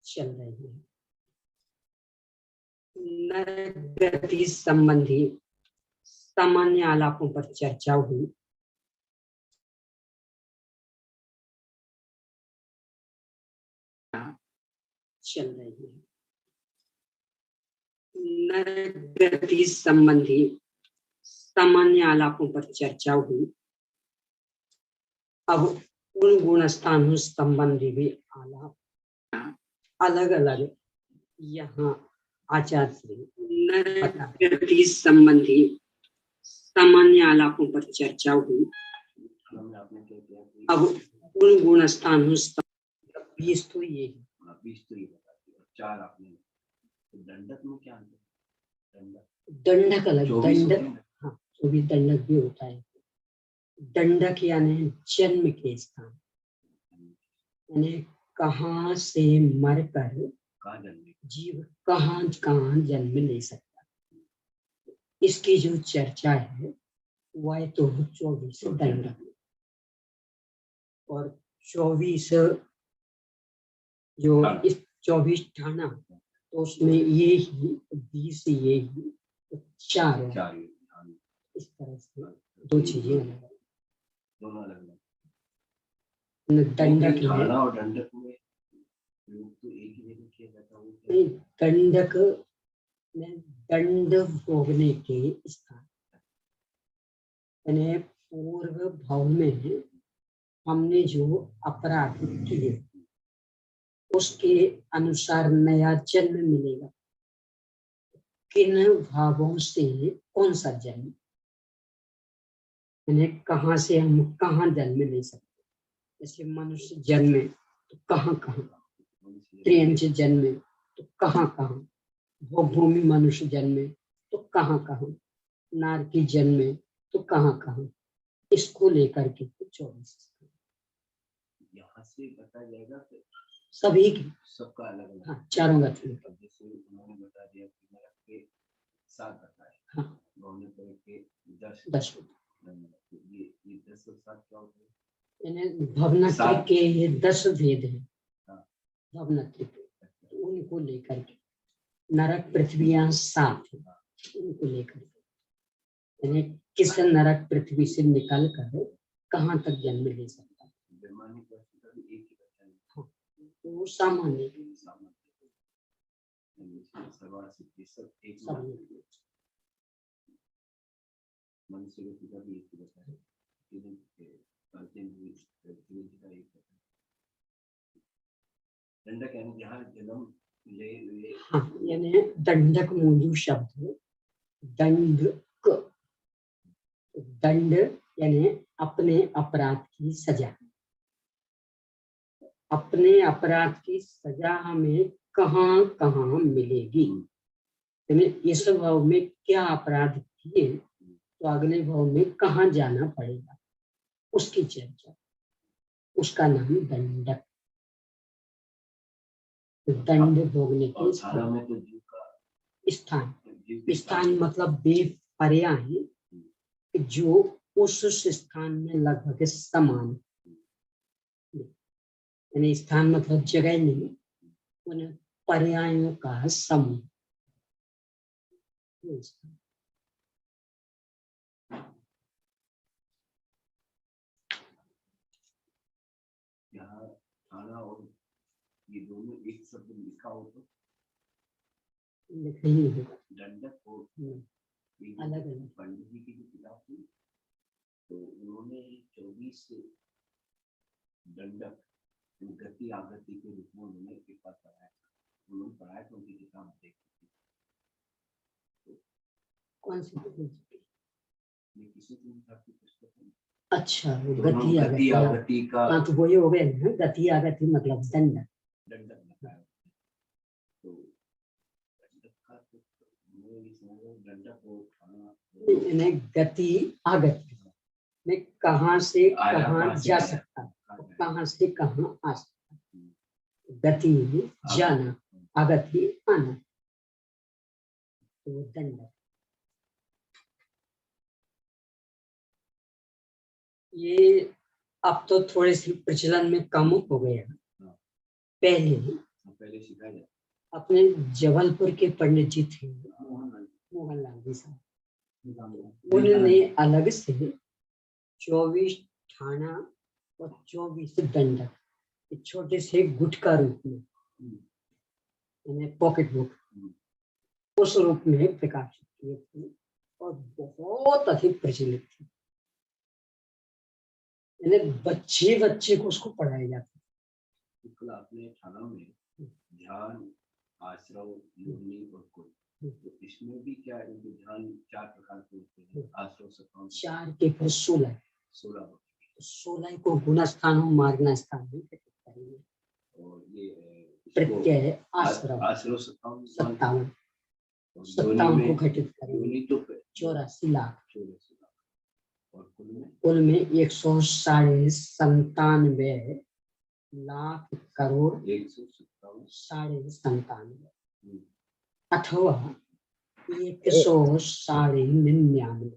चल रही है। नरक गति संबंधी सामान्य आलापों पर चर्चा हुई। चल रही है। नरक गति संबंधी सामान्य आलापों पर चर्चा हुई। अब उन गुण स्थानों संबंधी भी आलाप अलग अलग यहाँ आचार्य श्री नरक गति संबंधी सामान्य आलापों पर चर्चा हुई। अब उन गुण स्थानों 20 तो ये 20 तो ये चार आपने दंडक में क्या दंडक अलग दंडक, हाँ 24 दंडक भी होता है। दंडक यानी जन्म के स्थान, यानी कहाँ से मरकर जीव कहाँ कहाँ जन्म ले सकता। इसकी जो चर्चा है वह तो 24 दंडक और 24 जो इस 24 ठाना, तो उसमें ये ही 20 ये ही तो 4 इस तरह से दो चीजें अलग दोनों अलग दंडक और दंडक में तो एक ही जगह किया जाता है। दंडक में दंड भोगने के स्थान, यानी पूर्व भाव में हमने जो अपराध किए उसके अनुसार नया जन्म मिलेगा। किन भावों से कौन सा जन्म, यानी कहाँ से हम कहाँ जन्म ले सकते। जैसे मनुष्य जन्मे तो कहाँ कहाँ, त्रियंच जन्मे तो कहाँ कहाँ, भूमि मनुष्य जन्मे तो कहाँ कहाँ, नारकी जन्मे तो कहाँ कहाँ। इसको लेकर के 24 यहाँ से बता जाएगा सभी की सबका अलग अलग, हाँ चारों गति जैसे उन्होंने बता दिया कि नरक के 7 बताए, हाँ भवनत्रय के 10 ये 10 और 7 क्या होते हैं? यानी भवनत्रय के ये 10 भेद हैं। हाँ। भवनत्रय के उनको लेकर के नरक पृथ्वी 7 है, उनको लेकर के यानी किस नरक पृथ्वी से निकल कर कहाँ तक जन्म ले सकता है। हाँ, वो सामान्य मनुष्य के पिता भी एक बताया, दंडक यानी जहाँ जन्म ले हाँ, यानी दंडक मूल शब्द दंडक, दंड यानी अपने अपराध की सजा। अपने अपराध की सजा हमें कहाँ कहाँ मिलेगी, यानी इस भाव में क्या अपराध किए तो अगले भाव में कहाँ जाना पड़ेगा, उसकी चर्चा, उसका नाम दंडक। दंड भोगने के स्थान, स्थान मतलब बेपर्या है जो उस स्थान में लगभग समान, यानी स्थान मतलब जगह नहीं, उन पर्यायों का समूह। यहाँ थाना और ये दोनों एक शब्द लिखा हो तो लिखा ही होगा। दंडक और अलग अलग पंडित जी की जो किताब थी तो उन्होंने 24 दंडक गति आगति के रूप में उन्होंने एक बार पढ़ाया था। उन्होंने पढ़ाया तो उनकी किताब देखी थी। कौन सी किसी पुस्तक। अच्छा, गति आगति का, हाँ तो वही हो गया ना, गति आगति मतलब दंडक। दंडक तो गति आगति में कहाँ से कहाँ जा सकता, कहाँ से कहाँ आ सकता। गति जाना, आगति आना, तो दंडक। ये अब तो थोड़े से प्रचलन में कम हो गया, पहले पहले सिखाया जाता अपने जबलपुर के पंडित जी थे मोहनलाल मोहनलाल जी साहब, जी। उन्होंने अलग से 24 ठाना और 24 दंडक एक छोटे से गुटका रूप में यानी पॉकेट बुक उस रूप में प्रकाशित किए थे और बहुत अधिक प्रचलित थे। यानी बच्चे बच्चे को उसको पढ़ाया जाता था। बिल्कुल अपने ठाणों में ध्यान, आश्रव, योनि और कुल, तो इसमें भी क्या इनके ध्यान 4 प्रकार के होते हैं। आश्रव, सत्तावन, 4 के फिर 16 16 को गुण स्थान और मार्ग स्थान में प्रकट करेंगे। और ये प्रत्यय आश्रव आश्रव 57 और 57 को घटित करेंगे। योनि तो 84 लाख और कुल में 197 लाख करोड़ 97 अथवा 199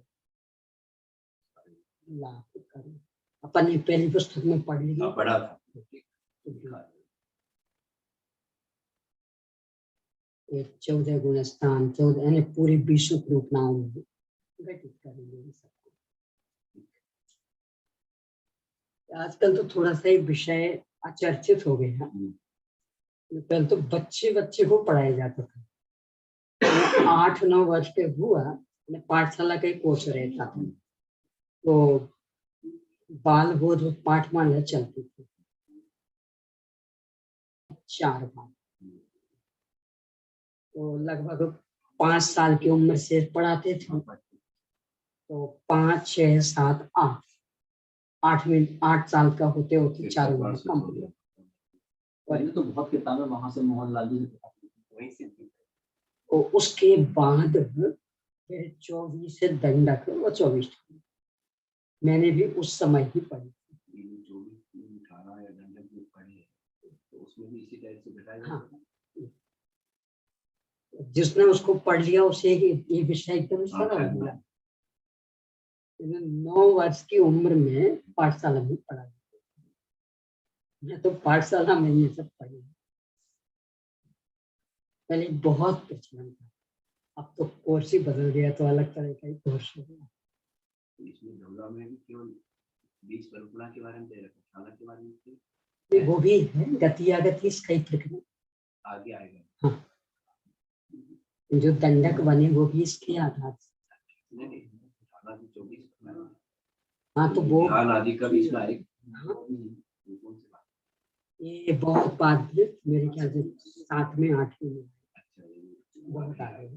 लाख करोड़। अपन ने पहली पुस्तक में पढ़ ली, पढ़ा था। 14 गुण स्थान 14 यानी पूरी विश्व रूप नाम में घटित करेंगे सबको। आजकल तो थोड़ा सा ही विषय अचर्चित हो गया। पहले तो बच्चे बच्चे को पढ़ाया जाता था। 8-9 वर्ष के हुआ पाठशाला का कोर्स रहता था, तो बाल बोध पाठमाला चलती थी 4 बार। तो लगभग 5 साल की उम्र से पढ़ाते थे, तो 5, 6, 7, 8 साल का होते होते 4 बार कंप्लीट। पहले तो बहुत किताबें वहां से मोहनलाल जी वहीं से थी। तो उसके बाद फिर 24 से दंडक और 24 मैंने भी उस समय ही पढ़ी। हाँ, जिसने उसको पढ़ लिया उसे ये विषय एकदम सरल मिला। 9 वर्ष की उम्र में पाठशाला में पढ़ा। मैं तो पाठशाला में ये सब पढ़ी। पहले बहुत प्रचलन था, अब तो कोर्स ही बदल गया, तो अलग तरह का ही कोर्स हो गया। इसमें झोला में भी केवल 20 कल्पना के बारे में दे रखा है, के बारे में वो भी है गति आगति कई प्रकार आगे आएगा। हाँ, जो दंडक बने वो भी इसके आधार से। हाँ, तो वो आदि का भी इसमें आएगा। ये बहुत बाद मेरे ख्याल से 7वें 8वें में बहुत आगे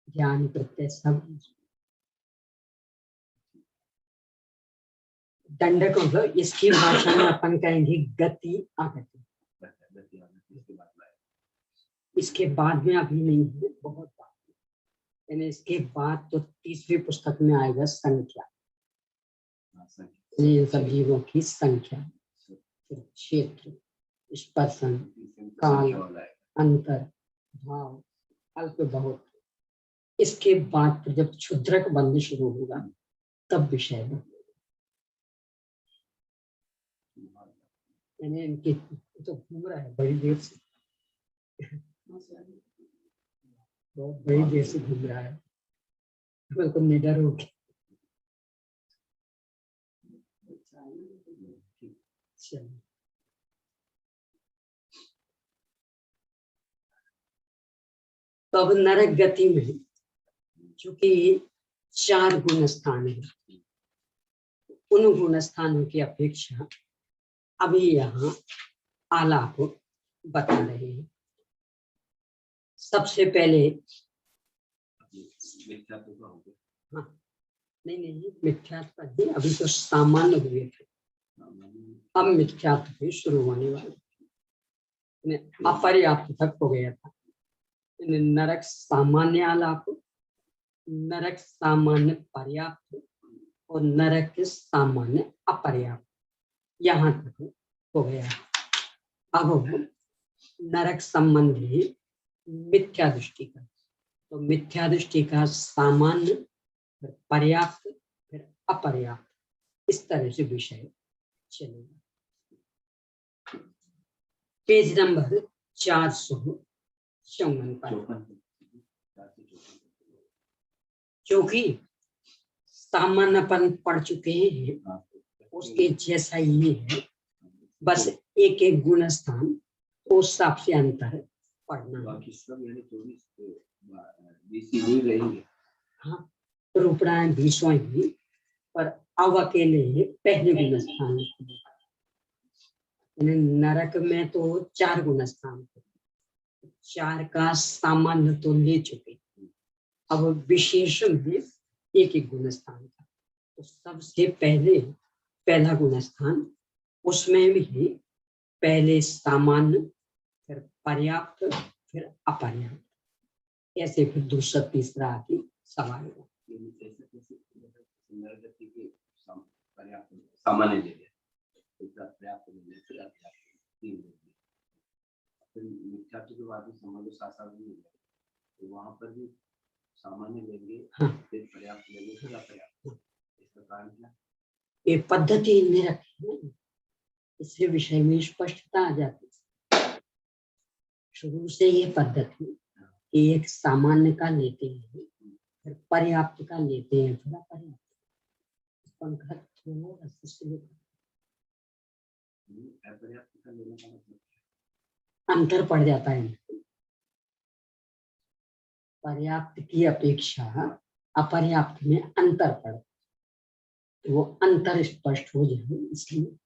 ज्ञान प्रत्यय सब। दंडक मतलब इसकी भाषा में अपन कहेंगे गति आगति। इसके बाद में अभी नहीं है, बहुत बाद में। यानी इसके बाद तो 3री पुस्तक में आएगा संख्या, इन सब जीवों की संख्या, क्षेत्र, स्पर्शन, काल, अंतर, भाव, अल्प बहुत। इसके बाद जब क्षुद्रक बंद शुरू होगा तब विषय में यानी इनकी तो घूम रहा है बड़ी देर से, बहुत बड़ी देर से घूम रहा है, बिल्कुल निडर हो गया। तो अब नरक गति में चूंकि 4 गुण स्थान है, उन गुण स्थानों की अपेक्षा अभी यहाँ आलाप बता रहे हैं। सबसे पहले हाँ, नहीं मिथ्यात्व नहीं, अभी तो सामान्य हुए थे, अब मिथ्यात्व भी शुरू होने वाले। अपर्याप्त तक हो गया था। नरक सामान्य आलाप, नरक सामान्य पर्याप्त और नरक सामान्य अपर्याप्त, यहाँ तक हो गया। अब नरक संबंधी मिथ्या दृष्टि का, तो मिथ्या दृष्टि का सामान्य, फिर पर्याप्त, फिर अपर्याप्त, इस तरह से विषय चलेगा। पेज नंबर 454 पर, 54 क्योंकि सामान्यपन पढ़ चुके हैं उसके जैसा ये है, बस एक एक गुण स्थान उस हिसाब से अंतर पढ़ना है। बाकी सब यानी 24 नहीं रहेंगे। हाँ, रूपणाएं 20 होंगी, पर अब अकेले पहले गुण स्थान, नरक में तो 4 गुण स्थान, 4 का सामान्य तो ले चुके, अब विशेष में एक एक गुण स्थान था। तो सबसे पहले पहला गुण स्थान, उसमें भी पहले सामान्य, फिर पर्याप्त, फिर अपर्याप्त, ऐसे फिर दूसरा तीसरा आदि सवाल हुआ। सामान्य ले लिया, पर्याप्त ले लिया, फिर अपर्याप्त, 3 ले लिया। फिर मिथ्यात्व के बाद समाधि सासार नहीं है, तो वहां पर भी सामान्य लेंगे, फिर पर्याप्त लेंगे, फिर अपर्याप्त। इसका कारण क्या? ये पद्धति इनने रखी है, इससे विषय में स्पष्टता आ जाती है। शुरू से ये पद्धति कि एक सामान्य का लेते हैं, फिर पर्याप्त का लेते हैं, फिर अपर्याप्त। पंखा थोड़ा अपर्याप्त का लेने का मतलब अंतर पड़ जाता है। पर्याप्त की अपेक्षा अपर्याप्त में अंतर पड़, तो वो अंतर स्पष्ट हो जाए, इसलिए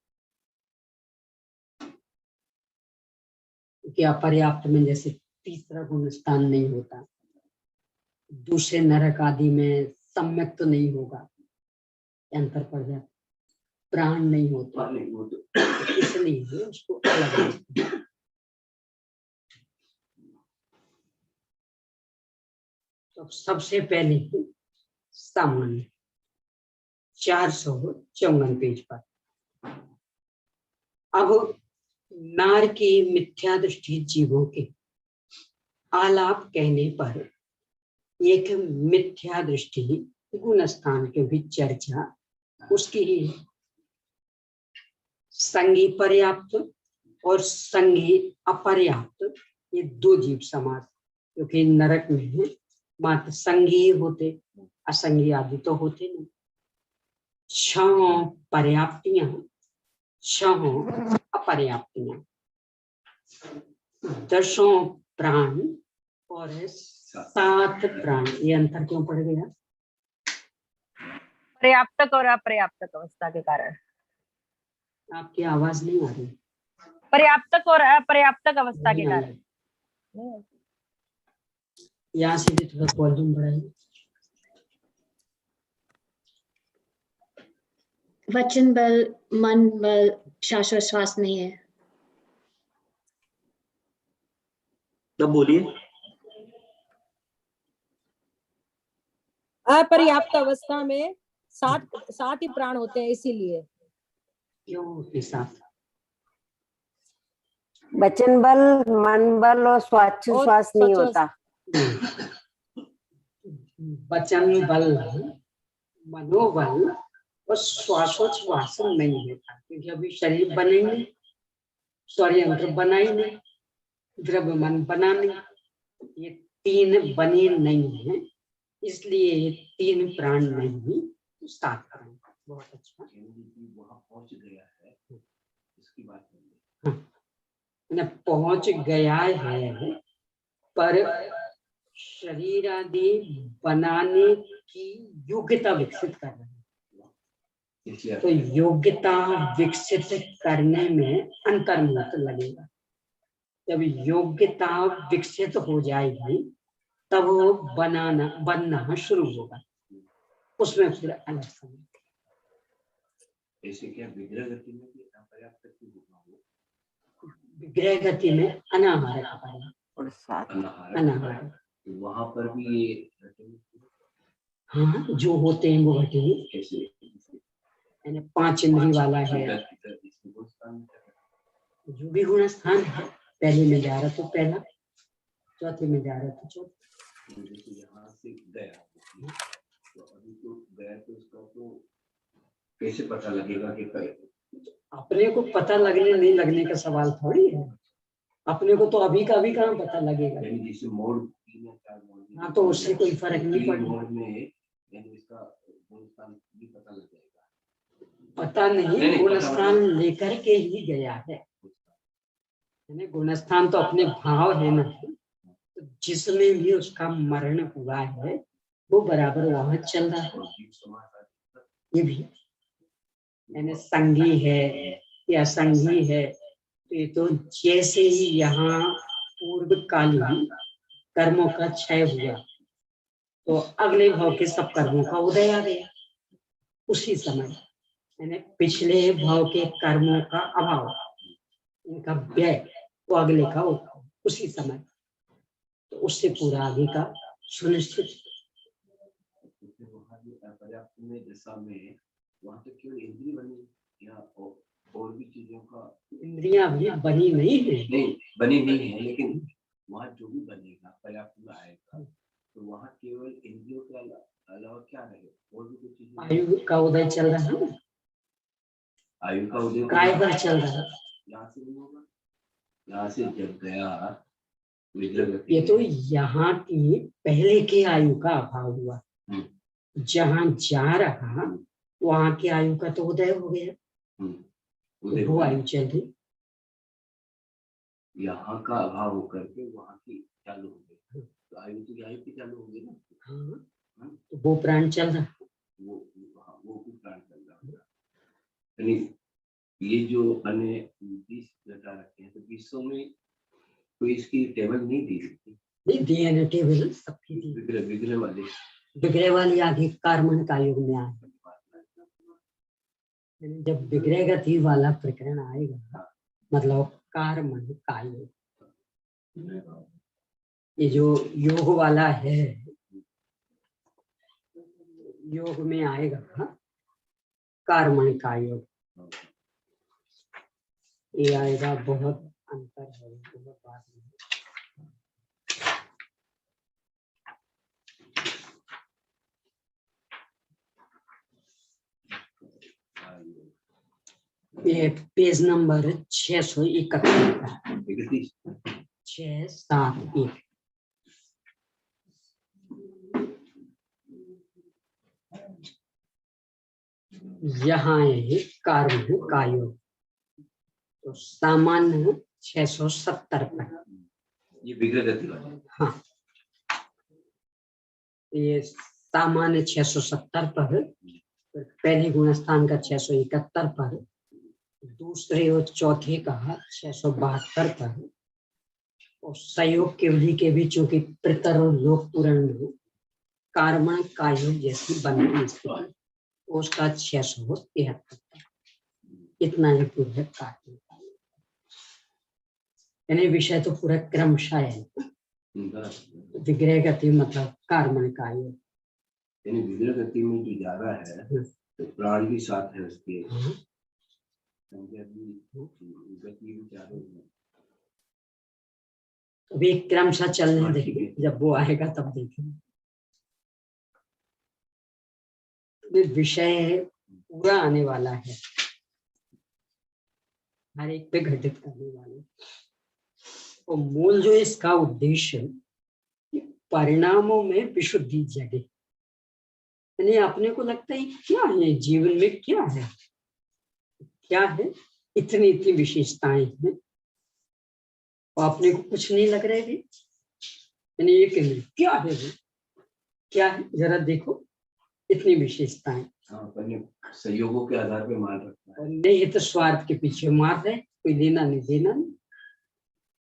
कि अपर्याप्त में जैसे तीसरा गुण स्थान नहीं होता, दूसरे नरक आदि में सम्यक तो नहीं होगा, अंतर पड़ जाता, प्राण नहीं होता, इसलिए उसको अलग। तो सबसे पहले सामान्य 454 पेज पर, अब नार की मिथ्या दृष्टि जीवों के आलाप कहने पर एक मिथ्या दृष्टि गुण स्थान के भी चर्चा, उसकी संगी पर्याप्त और संगी अपर्याप्त, ये 2 जीव समास, क्योंकि नरक में मात्र संगी होते, असंगी आदि तो होते नहीं। 6 पर्याप्तियां, 6 अपर्याप्तियां, 10 प्राण और 7 प्राण। ये अंतर क्यों पड़ गया? पर्याप्तक और अपर्याप्तक अवस्था के कारण। आपकी आवाज नहीं आ रही। पर्याप्तक और अपर्याप्तक अवस्था के कारण। यहाँ से भी थोड़ा वॉल्यूम बढ़ाइए। वचन बल, मन बल, शाश्वत श्वास नहीं है। तब बोलिए। अपर्याप्त अवस्था में 60 ही प्राण होते हैं, इसीलिए। क्यों? साथ वचन बल, मन बल और श्वास नहीं होता। वचन बल, मनोबल और श्वासोच्छ्वास नहीं होता, क्योंकि अभी शरीर बने नहीं, षड्यंत्र बना ही नहीं, द्रव्यमान बना नहीं, ये 3 बने नहीं है, इसलिए 3 प्राण नहीं, 7 प्राण। बहुत अच्छा, वहां पहुंच गया है, इसकी बात न पहुंच गया है, पर शरीर आदि बनाने की योग्यता विकसित कर रहे हैं। तो योग्यता विकसित करने में अंतर मात्र लगेगा। जब योग्यता विकसित हो जाएगी तब वो बनना शुरू होगा, उसमें फिर अलग समय। ऐसे क्या विग्रह गति में भी अपर्याप्त की होगा? विग्रह गति में अनाहार और 7 अनाहार, वहां पर भी ये, हाँ, जो होते हैं वो घटे, कैसे 5 इंद्री वाला है, जो भी गुण स्थान है, पहले में जा रहा तो पहला, चौथे में जा रहा तो चौथा। यहाँ से गया तो अभी तो गया, तो उसका तो कैसे पता लगेगा कि अपने को पता लगने नहीं लगने का सवाल थोड़ी है। अपने को तो अभी का भी कहाँ पता लगेगा। यानी जैसे मोड़ 3 या 4 मोड़, हाँ, तो उससे कोई फर्क नहीं 3 पड़ता। मोड़ में यानी इसका गुण स्थान भी पता लग जाएगा। पता नहीं, नहीं, गुण पता स्थान मतलब- लेकर के ही गया है। यानी गुण स्थान तो अपने भाव है ना, तो जिसमें भी उसका मरण हुआ है वो बराबर वहां चल रहा है। और जीव समास ये भी यानी संगी है या संगी है, तो ये तो जैसे ही यहाँ पूर्व कालीन कर्मों का क्षय हुआ तो अगले भाव के सब कर्मों का उदय आ गया उसी समय। यानी पिछले भाव के कर्मों का अभाव, इनका व्यय, वो अगले का उसी समय, तो उससे पूरा आगे का सुनिश्चित। वहाँ जो पर्याप्त में दशा में वहाँ तो केवल इंद्रिय बनी या और भी चीजों का इंद्रियां भी बनी नहीं है। नहीं बनी नहीं है, लेकिन वहाँ जो भी बनेगा पर्याप्त में आएगा, तो वहाँ केवल इंद्रियों के अलावा क्या रहे और भी कुछ चीजें। आयु का उदय चल रहा है, आयु का उदय काय पर चल रहा है। यहाँ से नहीं होगा, यहाँ से जब गया विग्रह, ये तो यहाँ की पहले के आयु का अभाव हुआ, जहाँ जा रहा वहाँ की आयु का तो उदय हो गया, तो वो आयु चल रही। यहाँ का अभाव होकर के वहाँ की चालू हो गई, तो आयु तो आयु की चालू हो गई ना। हाँ, तो वो प्राण चल रहा, वो भी प्राण चल रहा होगा। यानी ये जो अपने 20 घटा रखे हैं, तो 20 में कोई इसकी टेबल नहीं दी थी। नहीं दिए ना टेबल सबकी दी। विग्रह वाले विग्रह वाली आगे कार्मण का युग में आए, जब विग्रह गति वाला प्रकरण आएगा मतलब कार्मण का योग, ये जो योग वाला है योग में आएगा कार्मण का योग, ये आएगा। बहुत अंतर है, बहुत बात है। ये पेज नंबर 631 671। यहाँ है कार्य का योग, तो सामान्य 670 पर, ये विग्रह गति वाला। हाँ, ये सामान्य 670 पर, पहले गुणस्थान का 671 पर, दूसरे और चौथे का 672 पर, और सहयोग के भी चूंकि पितर और लोक पुराण में कार्मण का योग जैसी बनती स्थिति, उसका 673। इतना ही पूरा कार्य, यानी विषय तो पूरा क्रमशः है। विग्रह गति मतलब कार्मण का योग, यानी विग्रह गति में जो जा रहा है तो प्राण भी साथ है उसके, गति भी जा रही है। अभी क्रमशः चलने देंगे, जब वो आएगा तब देखेंगे। विषय पूरा आने वाला है, हर एक पे घटित करने वाले। और मूल जो इसका उद्देश्य परिणामों में विशुद्धि जगे, यानी अपने को लगता है क्या है जीवन में, क्या है क्या है, इतनी इतनी विशेषताएं हैं और अपने को कुछ नहीं लग रहा है। यानी ये कहने क्या है वो, क्या है जरा देखो, इतनी विशेषताएं। सहयोगों के आधार पे मान रखता है, और नहीं तो स्वार्थ के पीछे मार रहे, कोई लेना नहीं देना नहीं।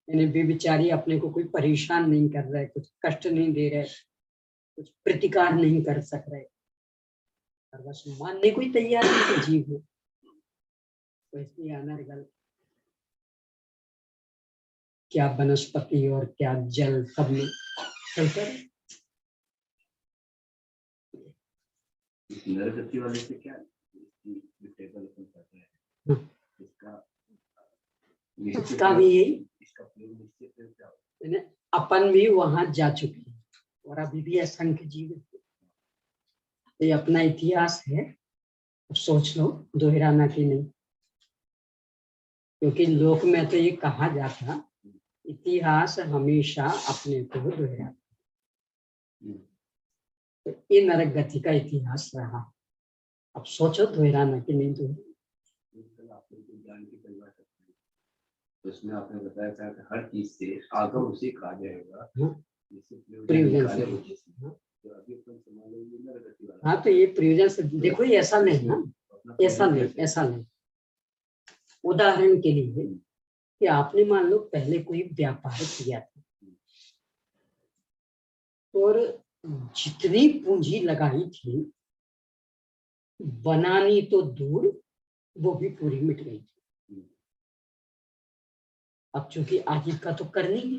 यानी बेचारी अपने को कोई परेशान नहीं कर रहा है, कुछ कष्ट नहीं दे रहे, कुछ प्रतिकार नहीं कर सक रहे, और बस मानने को ही तैयार नहीं कि जीव हो। तो इसलिए अनर्गल क्या वनस्पति और क्या जल सब में चलकर नरगति वाले से क्या टेबल अपन करते हैं, इसका भी यही, इसका प्रयोग निश्चित क्या हो, अपन भी वहां जा चुके हैं और अभी भी असंख्य जीव है। ये अपना इतिहास है, अब सोच लो दोहराना कि नहीं, क्योंकि लोक में तो ये कहा जाता इतिहास हमेशा अपने को दोहराता है। तो ये नरक गति का इतिहास रहा। अब सोचो दोहराना कि नहीं दोहराना। आपने ज्ञान की परिभाषा तो उसमें आपने बताया था कि हर चीज से आगम उसे कहा जाएगा जिससे प्रयोजन से। तो अभी अपन समझ लेंगे नरक गति वाला। हाँ, तो ये प्रयोजन से देखो, ये ऐसा नहीं ना, ऐसा नहीं, ऐसा नहीं। उदाहरण के लिए कि आपने मान लो पहले कोई व्यापार किया था और जितनी पूंजी लगाई थी बनानी तो दूर, वो भी पूरी मिट गई थी। अब चूंकि आजीविका तो करनी है,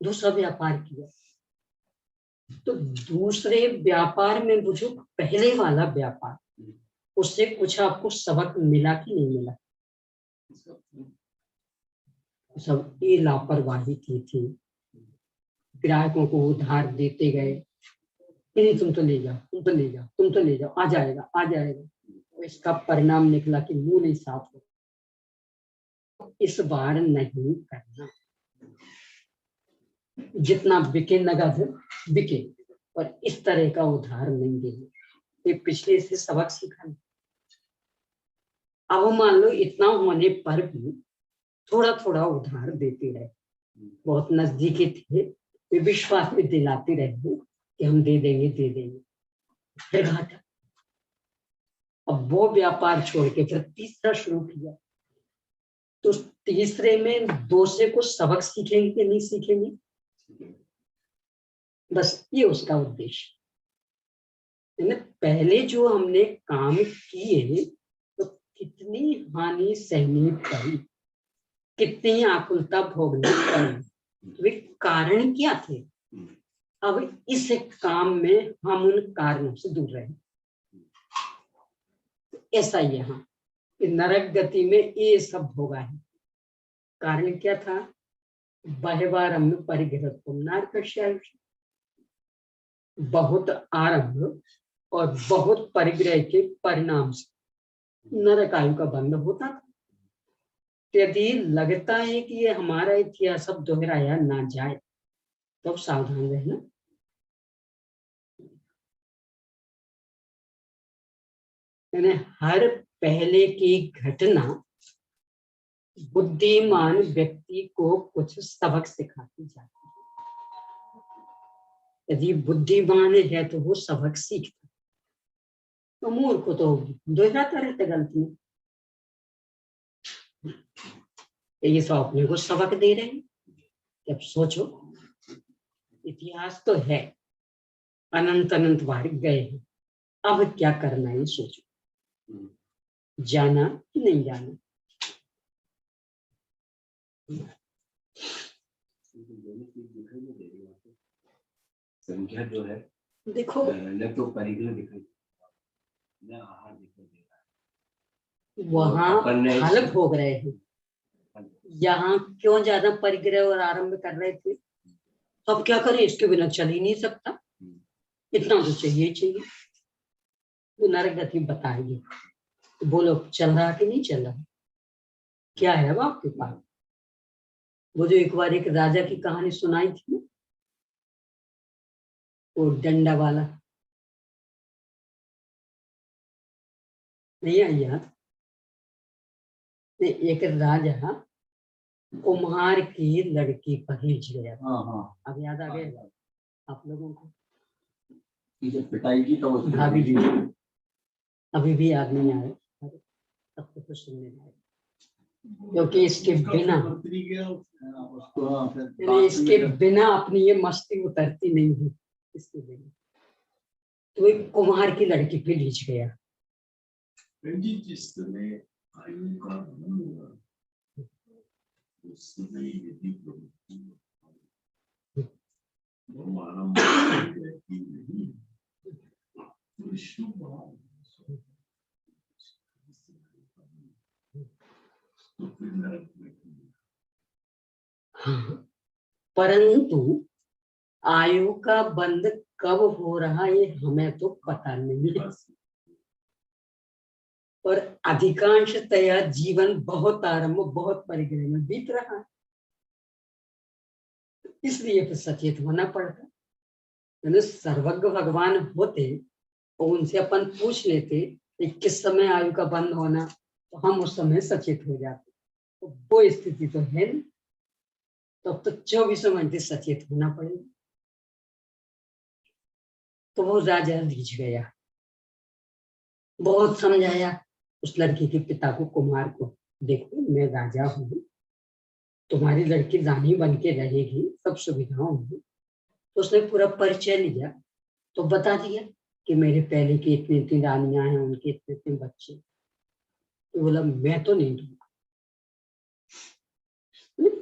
दूसरा व्यापार किया, तो दूसरे व्यापार में वो जो पहले वाला व्यापार, उससे कुछ आपको सबक मिला कि नहीं मिला? सब ये लापरवाही की थी, ग्राहकों को उधार देते गए, नहीं तुम तो ले जाओ, तुम तो ले जाओ, तुम तो ले जाओ, आ जाएगा आ जाएगा। तो इसका परिणाम निकला कि मुंह नहीं साफ हो। इस बार नहीं करना, जितना बिके नगद बिके, और इस तरह का उधार नहीं देना। ये पिछले से सबक सीखा नहीं। अब मान लो इतना होने पर भी थोड़ा थोड़ा उधार देते रहे, बहुत नजदीकी थे, वे विश्वास में दिलाते रहे कि हम दे देंगे दे देंगे, फिर घाटा। अब वो व्यापार छोड़ के फिर तीसरा शुरू किया, तो तीसरे में दूसरे को सबक सीखेंगे कि नहीं सीखेंगे? बस ये उसका उद्देश्य। पहले जो हमने काम किए तो कितनी हानि सहनी पड़ी, कितनी आकुलता भोगनी पड़ी, वे कारण क्या थे? अब इस काम में हम उन कारणों से दूर रहे। ऐसा यहाँ नरक गति में ये सब भोगा है। कारण क्या था? बहवारंभ परिग्रह नारकश्याय, बहुत आरंभ और बहुत परिग्रह के परिणाम से नरक आयु का बंध होता था। यदि लगता है कि ये हमारा इतिहास अब दोहराया ना जाए तो सावधान रहना। हर पहले की घटना बुद्धिमान व्यक्ति को कुछ सबक सिखाती जाती है। यदि बुद्धिमान है तो वो सबक सीखता, तो मूर्ख को तो दोहराता रहता गलती। ये सब अपने को सबक दे रहे हैं। जब सोचो इतिहास तो है, अनंत अनंत बार गए हैं, अब क्या करना है सोचो, जाना कि नहीं जाना? संख्या जो है देखो, न तो परिग्रह दिखाई न आहार दिखाई दे रहा है, वहां फल भोग रहे हैं। यहाँ क्यों ज्यादा परिग्रह और आरंभ कर रहे थे? तो अब क्या करें, इसके बिना चल ही नहीं सकता, इतना तो चाहिए चाहिए। वो नरक गति बताएगी, तो बोलो चल रहा कि नहीं चल रहा? क्या है अब आपके पास? वो जो एक बार एक राजा की कहानी सुनाई थी, वो डंडा वाला, नहीं आई याद? एक राजा कुम्हार की लड़की पर हिच गया था। अब याद आ गया आप लोगों को? पिटाई की तो अभी भी याद नहीं आ रहा, तब तो सुनने में आया। क्योंकि इसके बिना अपनी ये मस्ती उतरती नहीं है। इसके बिना तो एक कुम्हार की लड़की पे लीच गया। जिस समय आयु का भ्रम हुआ उस समय यदि वो आरंभ नहीं तो शुभ तो फिर नरक में। परंतु आयु का बंध कब हो रहा है हमें तो पता नहीं है, और अधिकांशतया जीवन बहुत आरंभ बहुत परिग्रह में बीत रहा है। इसलिए फिर सचेत होना पड़ता। यानी सर्वज्ञ भगवान होते और उनसे अपन पूछ लेते कि किस समय आयु का बंद होना, तो हम उस समय सचेत हो जाते। तो वो स्थिति तो है नहीं, तब तो 24 घंटे सचेत होना पड़ेगा। तो वो राजा रिझ गया, बहुत समझाया उस लड़की के पिता को, कुमार को, देखो मैं राजा हूँ, तुम्हारी लड़की रानी बन के रहेगी, सब सुविधाएं होंगी। तो उसने पूरा परिचय लिया, तो बता दिया कि मेरे पहले की इतनी इतनी रानियां हैं, उनके इतने इतने बच्चे। तो बोला मैं तो नहीं दूंगा।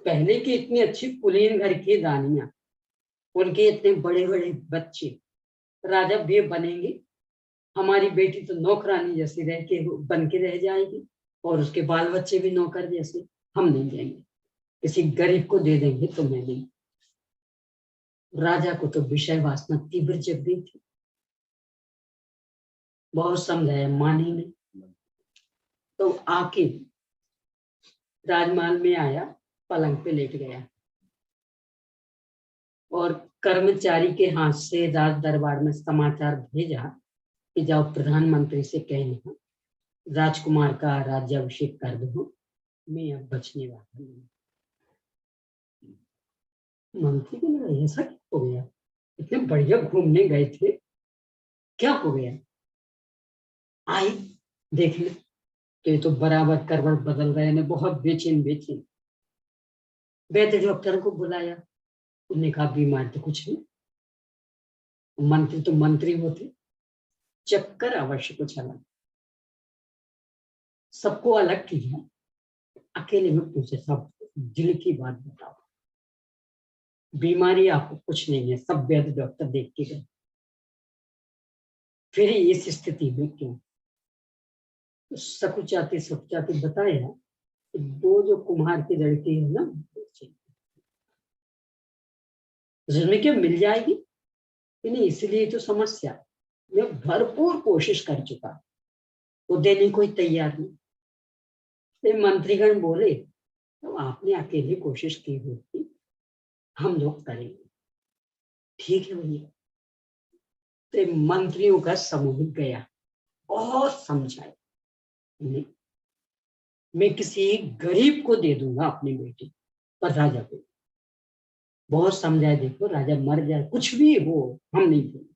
पहले की इतनी अच्छी कुलीन घर की रानियां, उनके इतने बड़े बड़े बच्चे, राजा बे बनेंगे, हमारी बेटी तो नौकरानी जैसी रह के बन के रह जाएगी, और उसके बाल बच्चे भी नौकर जैसे। हम नहीं देंगे, किसी गरीब को दे देंगे, तो मैं नहीं। राजा को तो विषय वासना तीव्र जग गई थी, बहुत समझाया, मानी नहीं। तो आके राजमहल में आया, पलंग पे लेट गया, और कर्मचारी के हाथ से राज दरबार में समाचार भेजा कि जाओ प्रधानमंत्री से कहना राजकुमार का राज्याभिषेक कर दो, मैं अब बचने वाला नहीं। मंत्री को लगा ऐसा क्या हो गया, इतने बढ़िया घूमने गए थे, क्या हो गया। आए देख ले तो ये तो बराबर करवट बदल रहे हैं, बहुत बेचैन बेचैन। वैद्य डॉक्टर को बुलाया, उन्होंने कहा बीमार तो कुछ नहीं, मंत्री तो मंत्री होते, चक्कर अवश्य कुछ अलग। सबको अलग किया, अकेले में पूछे सब दिल की बात बताओ, बीमारी आपको कुछ नहीं है, सब वैद्य डॉक्टर देख के गए, फिर इस स्थिति में क्यों। तो सकुचाते बताया कि वो जो कुम्हार की लड़की है ना, जिसमें क्या मिल जाएगी कि नहीं, इसलिए तो समस्या। मैं भरपूर कोशिश कर चुका, वो देने कोई तैयार नहीं। फिर मंत्रीगण बोले तो आपने अकेले कोशिश की होती, हम लोग करेंगे। ठीक है भैया। तो मंत्रियों का समूह गया, बहुत समझाया, नहीं मैं किसी गरीब को दे दूंगा अपनी बेटी, पर राजा को बहुत समझाया, देखो राजा मर जाए कुछ भी हो, हम नहीं देंगे।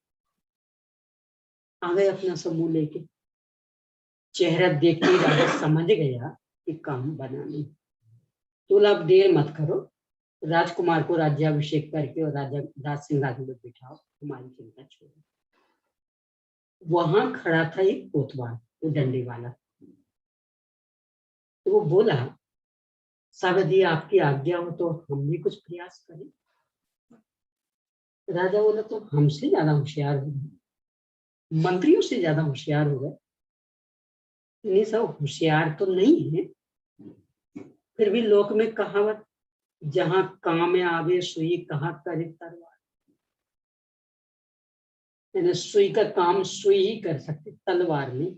आ गए अपना समूह लेके, चेहरा देखते ही राजा समझ गया कि काम बना नहीं। तो अब देर मत करो, राजकुमार को राज्याभिषेक करके और राज सिंहासन में बिठाओ, हमारी चिंता छोड़ो। वहां खड़ा था एक कोतवाल, वो डंडे वाला। तो वो बोला सागर जी आपकी आज्ञा हो तो हम भी कुछ प्रयास करें। राजा बोला तो हमसे ज्यादा होशियार हो गए, मंत्रियों से ज्यादा होशियार हो गए। नहीं सब होशियार तो नहीं है, फिर भी लोक में कहावत, जहां काम में आवे सुई कहाँ करे तलवार। सुई का काम सुई ही कर सकते, तलवार नहीं।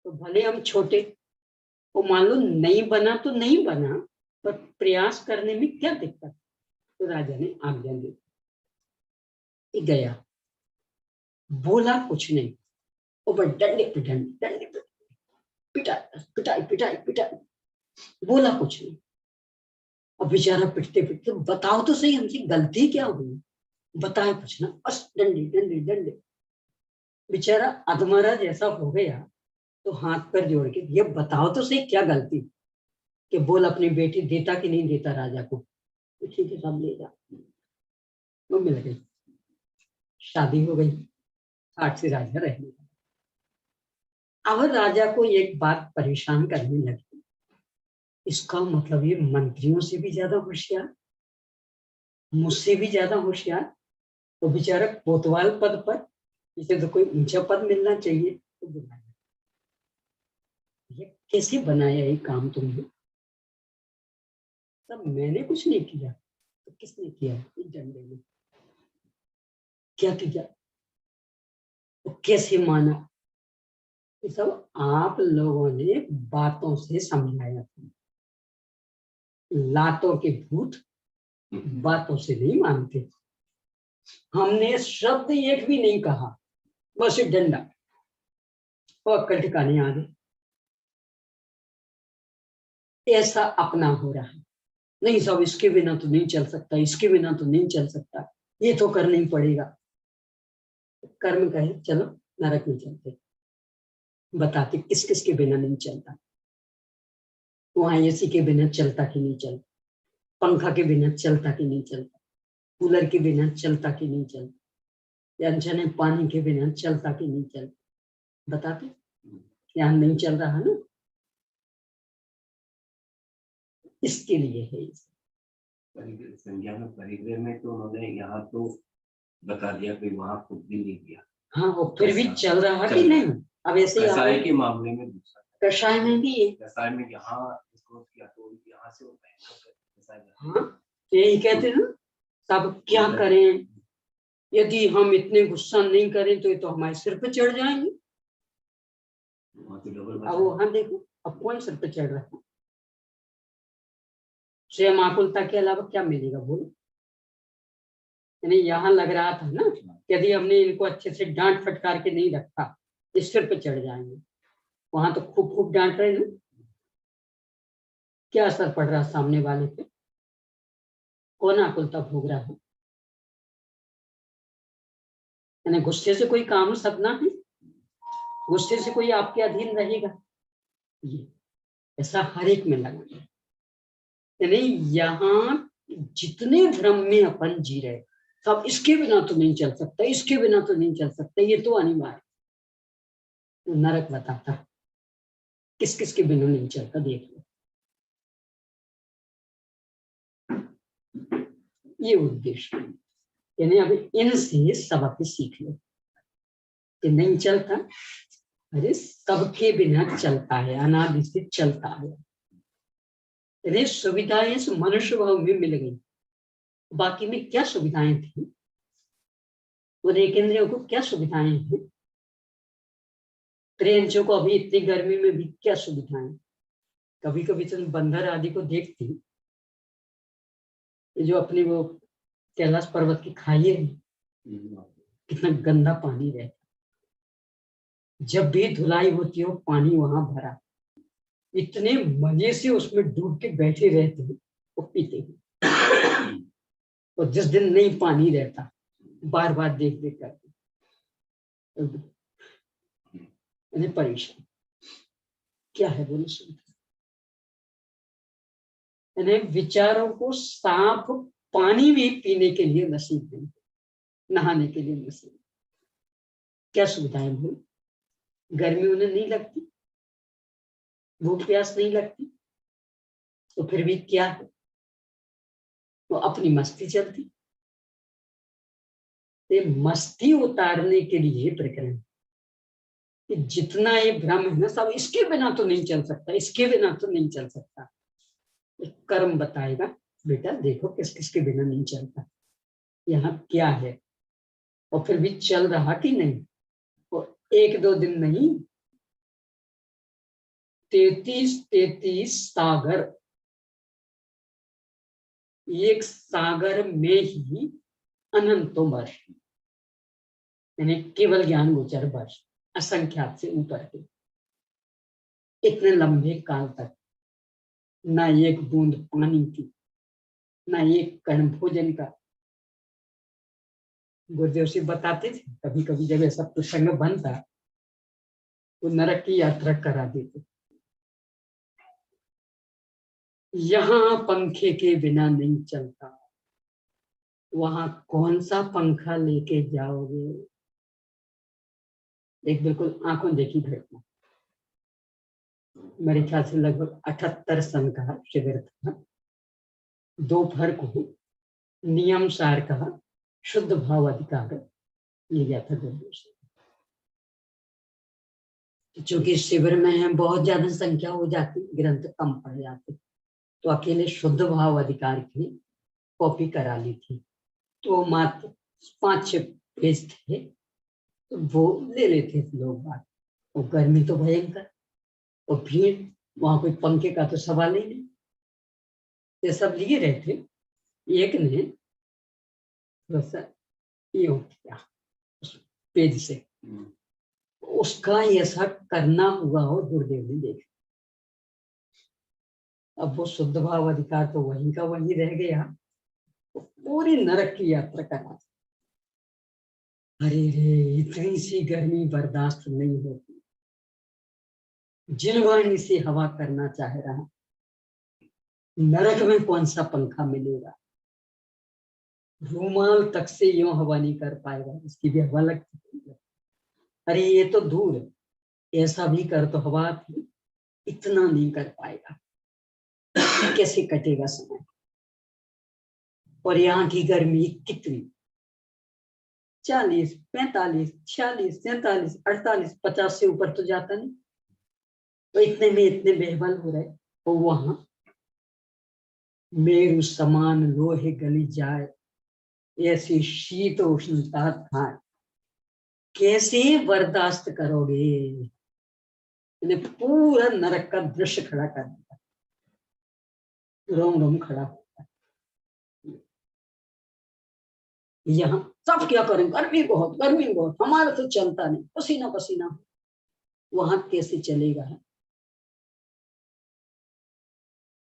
तो भले हम छोटे, वो मान लो नहीं बना तो नहीं बना, पर प्रयास करने में क्या दिक्कत। तो राजा ने आज्ञा दी, गया, बोला कुछ नहीं, वो डंडे पे डंडे पे पिटाई पिटाई पिटाई पिटाई, बोला कुछ नहीं। अब बेचारा पिटते पिटते बताओ तो सही हमसे गलती क्या हुई, बताया कुछ ना, बस डंडे डंडे डंडे। बेचारा अधमरा जैसा हो गया, तो हाथ पर जोड़ के ये बताओ तो सही क्या गलती, कि बोल अपनी बेटी देता कि नहीं देता राजा को। तो ठीक है सब ले जा। वो मिल गई, शादी हो गई, 60 से राजा रहने लगा। अब राजा को एक बात परेशान करने लगी, इसका मतलब ये मंत्रियों से भी ज्यादा होशियार, मुझसे भी ज्यादा होशियार, तो बेचारा कोतवाल पद पर, इसे तो कोई ऊंचा पद मिलना चाहिए। तो बुलाया, ये कैसे बनाया ये काम तुमने। तब मैंने कुछ नहीं किया, तो किसने किया, इस डंडे में क्या किया, तो कैसे माना। ये सब आप लोगों ने बातों से समझाया था, लातों के भूत बातों से नहीं मानते। हमने शब्द एक भी नहीं कहा, बस एक डंडा और अक्कल ठिकाने आ गए। ऐसा अपना हो रहा है। नहीं सब इसके बिना तो नहीं चल सकता, इसके बिना तो नहीं चल सकता, ये तो करना ही पड़ेगा। कर्म कहे चलो नरक में चलते, बताते किस किस के बिना नहीं चलता। वहां एसी के बिना चलता कि नहीं चलता, पंखा के बिना चलता कि नहीं चलता, कूलर के बिना चलता कि नहीं चलता, या जने पानी के बिना चलता कि नहीं चलता, बताते। यहाँ नहीं चल रहा है ना, इसके लिए है। संज्ञा में परिग्रह में तो उन्होंने यहाँ तो बता दिया कि वहां खुद भी नहीं किया। हाँ वो फिर भी चल रहा कि चल नहीं। अब ऐसे ही कसाई के मामले में दूसरा, कषाय में भी है। कसाई में यहाँ इसको किया तो यहाँ से होता है कसाई में। हाँ यही कहते हैं ना, सब क्या करें, यदि हम इतने गुस्सा नहीं करें तो ये तो हमारे सिर पे चढ़ जाएंगे। अब वहां देखो अब कौन सिर पे चढ़ रहा है। स्वयं आकुलता के अलावा क्या मिलेगा बोलो। यानी यहाँ लग रहा था ना, यदि हमने इनको अच्छे से डांट फटकार के नहीं रखा इस सिर पे चढ़ जाएंगे। वहां तो खूब खूब डांट रहे ना, क्या असर पड़ रहा सामने वाले पे, कौन आकुलता भोग रहा है। यानी गुस्से से कोई काम सकना है, गुस्से से कोई आपके अधीन रहेगा, ये ऐसा हर एक में लगा। यानी यहाँ जितने भ्रम में अपन जी रहे सब इसके बिना तो नहीं चल सकता, इसके बिना तो नहीं चल सकता, ये तो अनिवार्य। तो नरक बताता किस किस के बिना नहीं चलता, देख लो। ये उद्देश्य, यानी अभी इनसे सबक सीख लो कि नहीं चलता, अरे सबके बिना चलता है, अनादि से चलता है। अरे सुविधाएं इस मनुष्य भाव में मिल गई, बाकी में क्या सुविधाएं थी, उन्हें केंद्रियों को क्या सुविधाएं हैं, ट्रेनों को अभी इतनी गर्मी में भी क्या सुविधाएं। कभी कभी तो बंदर आदि को देखती, जो अपनी वो कैलाश पर्वत की खाई है, कितना गंदा पानी रहता, जब भी धुलाई होती है पानी वहां भरा, इतने मजे से उसमें डूब के बैठे रहते हैं, वो पीते हैं। और जिस दिन नहीं पानी रहता बार बार देख देख करके परेशान। क्या है बोलो सुनते, विचारों को साफ पानी में पीने के लिए नसीब नहीं, नहाने के लिए नसीब। क्या सुविधाएं बोल, गर्मी उन्हें नहीं लगती, भूख प्यास नहीं लगती, तो फिर भी क्या है, तो अपनी मस्ती चलती। ये मस्ती उतारने के लिए प्रकरण कि जितना ये भ्रम है ना, सब इसके बिना तो नहीं चल सकता, इसके बिना तो नहीं चल सकता। कर्म बताएगा बेटा देखो किस किस के बिना नहीं चलता, यहाँ क्या है, और फिर भी चल रहा कि नहीं। और एक दो दिन नहीं, 33 सागर, एक सागर में ही अनंतों वर्ष, यानी केवल ज्ञान गोचर वर्ष असंख्यात से ऊपर के, इतने लंबे काल तक ना एक बूंद पानी की, ना एक कण भोजन का। गुरुदेव सिंह बताते थे कभी कभी जब ऐसा प्रसंग बनता तो नरक की यात्रा करा देते। यहाँ पंखे के बिना नहीं चलता, वहां कौन सा पंखा लेके जाओगे। एक बिल्कुल आंखों देखी घटना, मेरे ख्याल से लगभग 78 सन का शिविर था। दोपहर को नियम सार का शुद्ध भाव अधिकार ले गया था गुरुदेव से। चूंकि शिविर में बहुत ज्यादा संख्या हो जाती, ग्रंथ कम पड़ जाते, तो अकेले शुद्ध भाव अधिकार की कॉपी करा ली थी। तो मात्र 5-6 पेज थे, तो वो ले लेते थे लोग बात। और गर्मी तो भयंकर, और भीड़, वहां कोई पंखे का तो सवाल ही नहीं, ये सब लिए रहे थे। एक ने थोड़ा सा यूं किया उस पेज से, उसका ऐसा करना हुआ हो गुरुदेव ने देख। अब वो शुद्ध भाव अधिकार तो वहीं का वहीं रह गया, तो पूरी नरक की यात्रा करा। अरे रे, इतनी सी गर्मी बर्दाश्त नहीं होती, जिलवानी से हवा करना चाह रहा, नरक में कौन सा पंखा मिलेगा, रूमाल तक से यूं हवा नहीं कर पाएगा, इसकी भी हवा लगती है। अरे ये तो दूर है, ऐसा भी कर तो हवा थी, इतना नहीं कर पाएगा, कैसे कटेगा समय। और यहाँ की गर्मी कितनी, 40, 45, 46, 47, 48, 50 से ऊपर तो जाता नहीं, तो इतने में इतने बेहबल हो रहे। तो वहां मेरु समान लोहे गली जाए, ऐसी शीत उष्णता था, कैसे बर्दाश्त करोगे। इन्हें पूरा नरक का दृश्य खड़ा कर दिया, रोम रोम खड़ा होता। यहाँ सब क्या करें, गर्मी बहुत, गर्मी बहुत, हमारा तो चलता नहीं, पसीना पसीना। वहां कैसे चलेगा,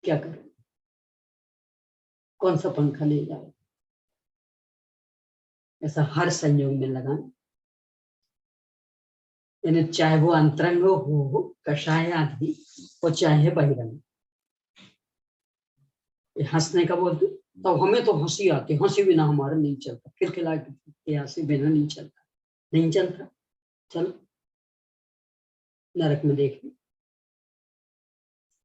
क्या करें, कौन सा पंखा ले जाए। ऐसा हर संयोग में लगाना, यानी चाहे वो अंतरंग हो, कषाय आदि, और चाहे बहिरंग। हंसने का बोलते, तो हमें तो हंसी आती, हंसी बिना हमारा नहीं चलता, खिलखिला के हंसी बिना नहीं चलता, नहीं चलता। चलो नरक में देखिए,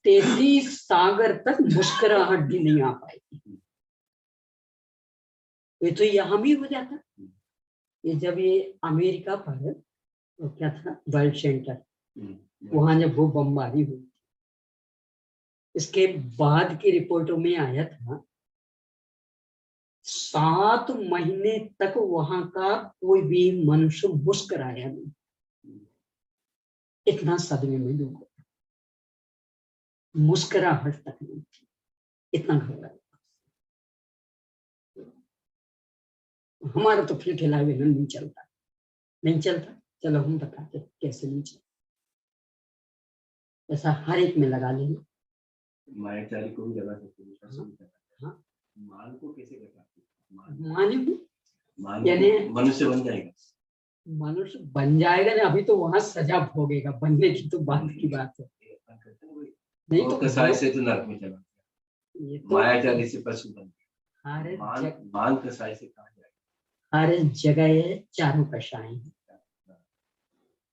33 सागर तक मुस्कुराहट भी नहीं आ पाएगी। ये तो यहाँ भी हो जाता। ये जब ये अमेरिका पर तो क्या था, वर्ल्ड सेंटर, वहां जब वो बमबारी हुई, इसके बाद की रिपोर्टों में आया था 7 महीने तक वहां का कोई भी मनुष्य मुस्कुराया नहीं, इतना सदमे में डूब गया, मुस्कुराहट तक नहीं थी, इतना घबराया। हमारा तो फिर खिलाए बिना नहीं चलता, नहीं चलता। चलो हम बताते कैसे नहीं चलता, ऐसा हर एक में लगा लेंगे। मायाचारी को भी लगा सकते हैं। हाँ, मान को कैसे घटाते, मान यानी मनुष्य बन जाएगा, मनुष्य बन जाएगा ना, अभी तो वहां सजा भोगेगा, बनने की तो बात की बात है। नहीं तो कसाई से तो नरक में चला, ये तो मायाचारी से पशु बन हर मान कसाई से कहा जाए, हर जगह चारों कषाय हैं,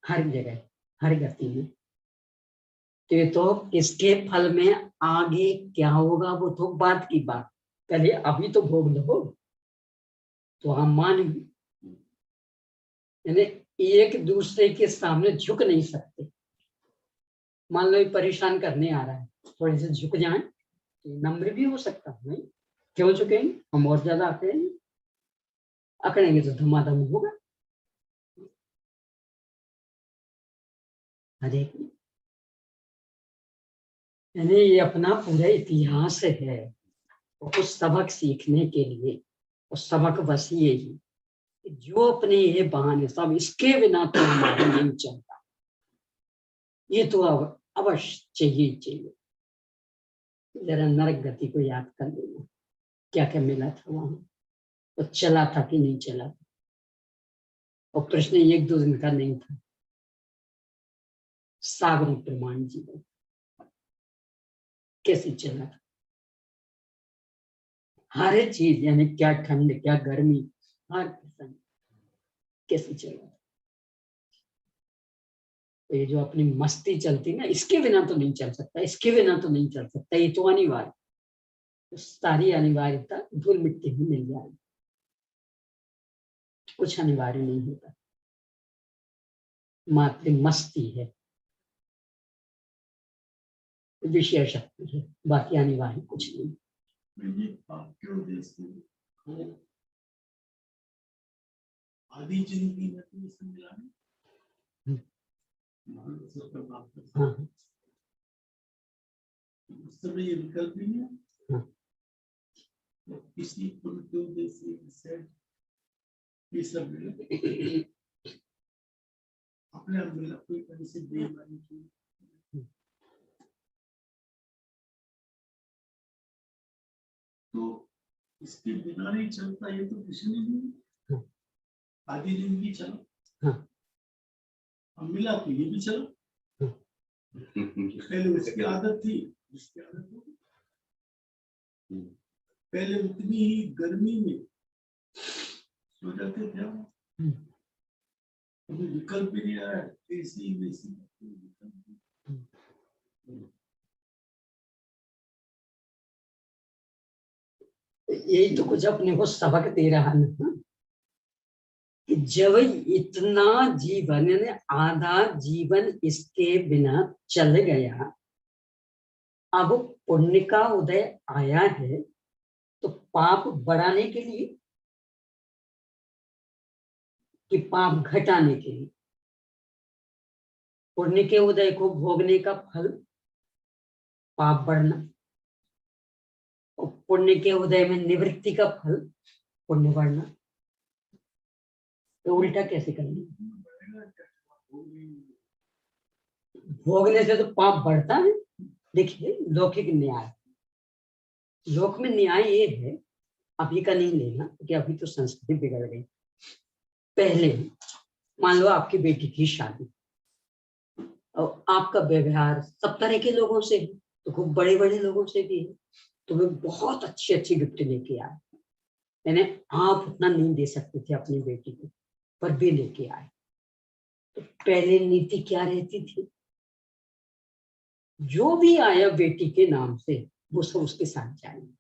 हर जगह, हर गति में। तो इसके फल में आगे क्या होगा वो तो बात की बात, पहले अभी तो भोग लो, तो हम मान, यानी एक दूसरे के सामने झुक नहीं सकते। मान लो परेशान करने आ रहा है, थोड़े से झुक जाएं, तो नम्र भी हो सकता नहीं, क्यों झुकेंगे, हम और ज्यादा आकड़ेंगे, अकड़ेंगे तो धमाधम होगा। अरे यानी ये अपना पूरा इतिहास है, कुछ सबक सीखने के लिए, और सबक बस ये ही, जो अपने ये बहाने सब, इसके बिना तो हमारा नहीं चलता, ये तो अब अवश्य चाहिए। जरा नरक गति को याद कर लेना, क्या क्या मिला था वहां, तो चला था कि नहीं चला था। और प्रश्न 1-2 दिन का नहीं था, सागरों प्रमाण जीवन कैसे चला था, हर चीज, यानी क्या ठंड क्या गर्मी, हर प्रसंग कैसे चला। तो ये जो अपनी मस्ती चलती ना, इसके बिना तो नहीं चल सकता, इसके बिना तो नहीं चल सकता, ये तो अनिवार्य, तो सारी अनिवार्यता धूल मिट्टी में मिल जाएगी, कुछ अनिवार्य नहीं होता, मात्र मस्ती है, विषय शक्ति है, बाकी अनिवार्य कुछ नहीं। ये आपके उद्देश्य से आदि जिंदगी में तो इससे मिला नहीं, हाँ, उस समय ये विकल्प नहीं है। हाँ। किसी पुण्य के उद्देश्य से ये सब मिला, अपने आप मिला, कोई कहीं से बेईमानी की। तो इसके बिना नहीं चलता, ये तो किसी ने भी आधी जिंदगी चला। हाँ। अब मिला तो ये भी चला। पहले उसकी आदत थी, उसकी आदत हो गई। पहले उतनी ही गर्मी में सो जाते थे हम। अभी विकल्प भी नहीं आ रहा है, एसी वेसी यही तो कुछ अपने को सबक दे रहा है ना, कि जब इतना जीवन यानी आधा जीवन इसके बिना चल गया, अब पुण्य का उदय आया है, तो पाप बढ़ाने के लिए कि पाप घटाने के लिए? पुण्य के उदय को भोगने का फल पाप बढ़ना, और पुण्य के उदय में निवृत्ति का फल पुण्य बढ़ना, तो उल्टा कैसे करेंगे? भोगने से तो पाप बढ़ता है। देखिए लौकिक न्याय, लोक में न्याय ये है, अभी का नहीं लेना क्योंकि अभी तो संस्कृति बिगड़ गई। पहले मान लो आपकी बेटी की शादी और आपका व्यवहार सब तरह के लोगों से है, तो खूब बड़े बड़े लोगों से भी है, तो वे बहुत अच्छी अच्छी गिफ्ट लेके आए, यानी आप उतना नहीं दे सकते थे अपनी बेटी को, पर भी लेके आए। तो पहले नीति क्या रहती थी, जो भी आया बेटी के नाम से वो सब उसके साथ जाएंगे,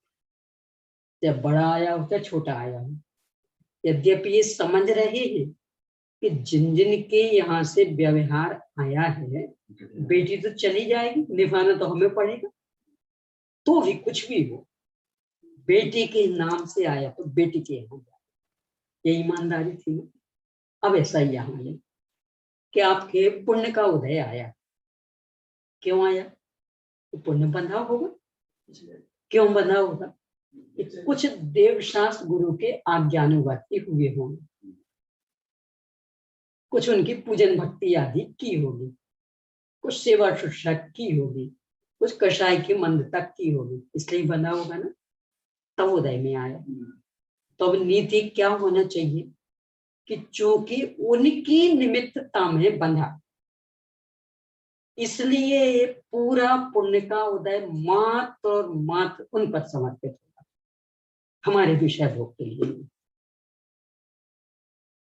चाहे बड़ा आया हो चाहे छोटा आया हो। यद्यपि ये समझ रहे हैं कि जिन जिन के यहाँ से व्यवहार आया है, बेटी तो चली जाएगी, निभाना तो हमें पड़ेगा, तो भी कुछ भी हो बेटी के नाम से आया तो बेटी के यहाँ जाए, ये ईमानदारी थी ना। अब ऐसा ही यहाँ है कि आपके पुण्य का उदय आया, क्यों आया? तो पुण्य बंधा होगा। क्यों बंधा होगा? कि कुछ देवशास्त्र गुरु के आज्ञानुवर्ती हुए होंगे, कुछ उनकी पूजन भक्ति आदि की होगी, कुछ सेवा शुश्रूषा की होगी, कुछ कषाय की मंदता की होगी, इसलिए बंधा होगा ना, तब उदय में आया। तो अब नीति क्या होना चाहिए कि चूंकि उनकी निमित्तता में बंधा, इसलिए पूरा पुण्य का उदय मात्र और मात्र उन पर समर्पित होगा, हमारे विषय भोग के लिए,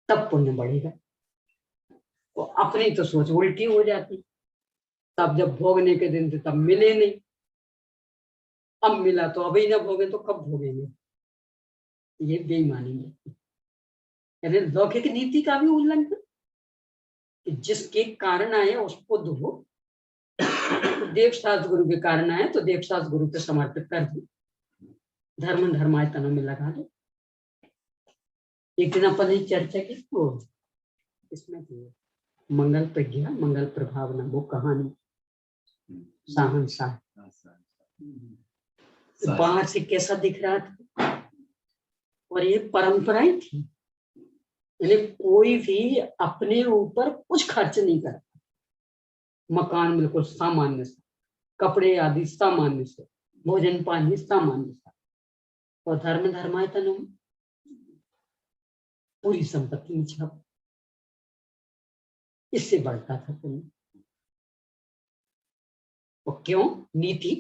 तब पुण्य बढ़ेगा। तो अपनी तो सोच उल्टी हो जाती, तब जब भोगने के दिन थे तब मिले नहीं, अब मिला तो अभी ना भोगे तो कब भोगेंगे? ये बेईमानी है, यानी लौकिक नीति का भी उल्लंघन, कि जिसके कारण आए उसको दो, देवशास्त्र गुरु के कारण आए तो देवशास्त्र गुरु पे समर्पित कर दो, धर्म धर्मायतनों में लगा दो। एक दिन अपन ने चर्चा की तो इसमें मंगल प्रज्ञा मंगल प्रभावना, वो कहानी साहनशाह बाहर से कैसा दिख रहा था, और ये परंपराएं थी, यानी कोई भी अपने ऊपर कुछ खर्च नहीं करता, मकान बिल्कुल सामान्य से, कपड़े आदि सामान्य से, भोजन पानी सामान्य से, और धर्म धर्मायतनों में पूरी संपत्ति में छाप, इससे बढ़ता था पुण्य। और क्यों? नीति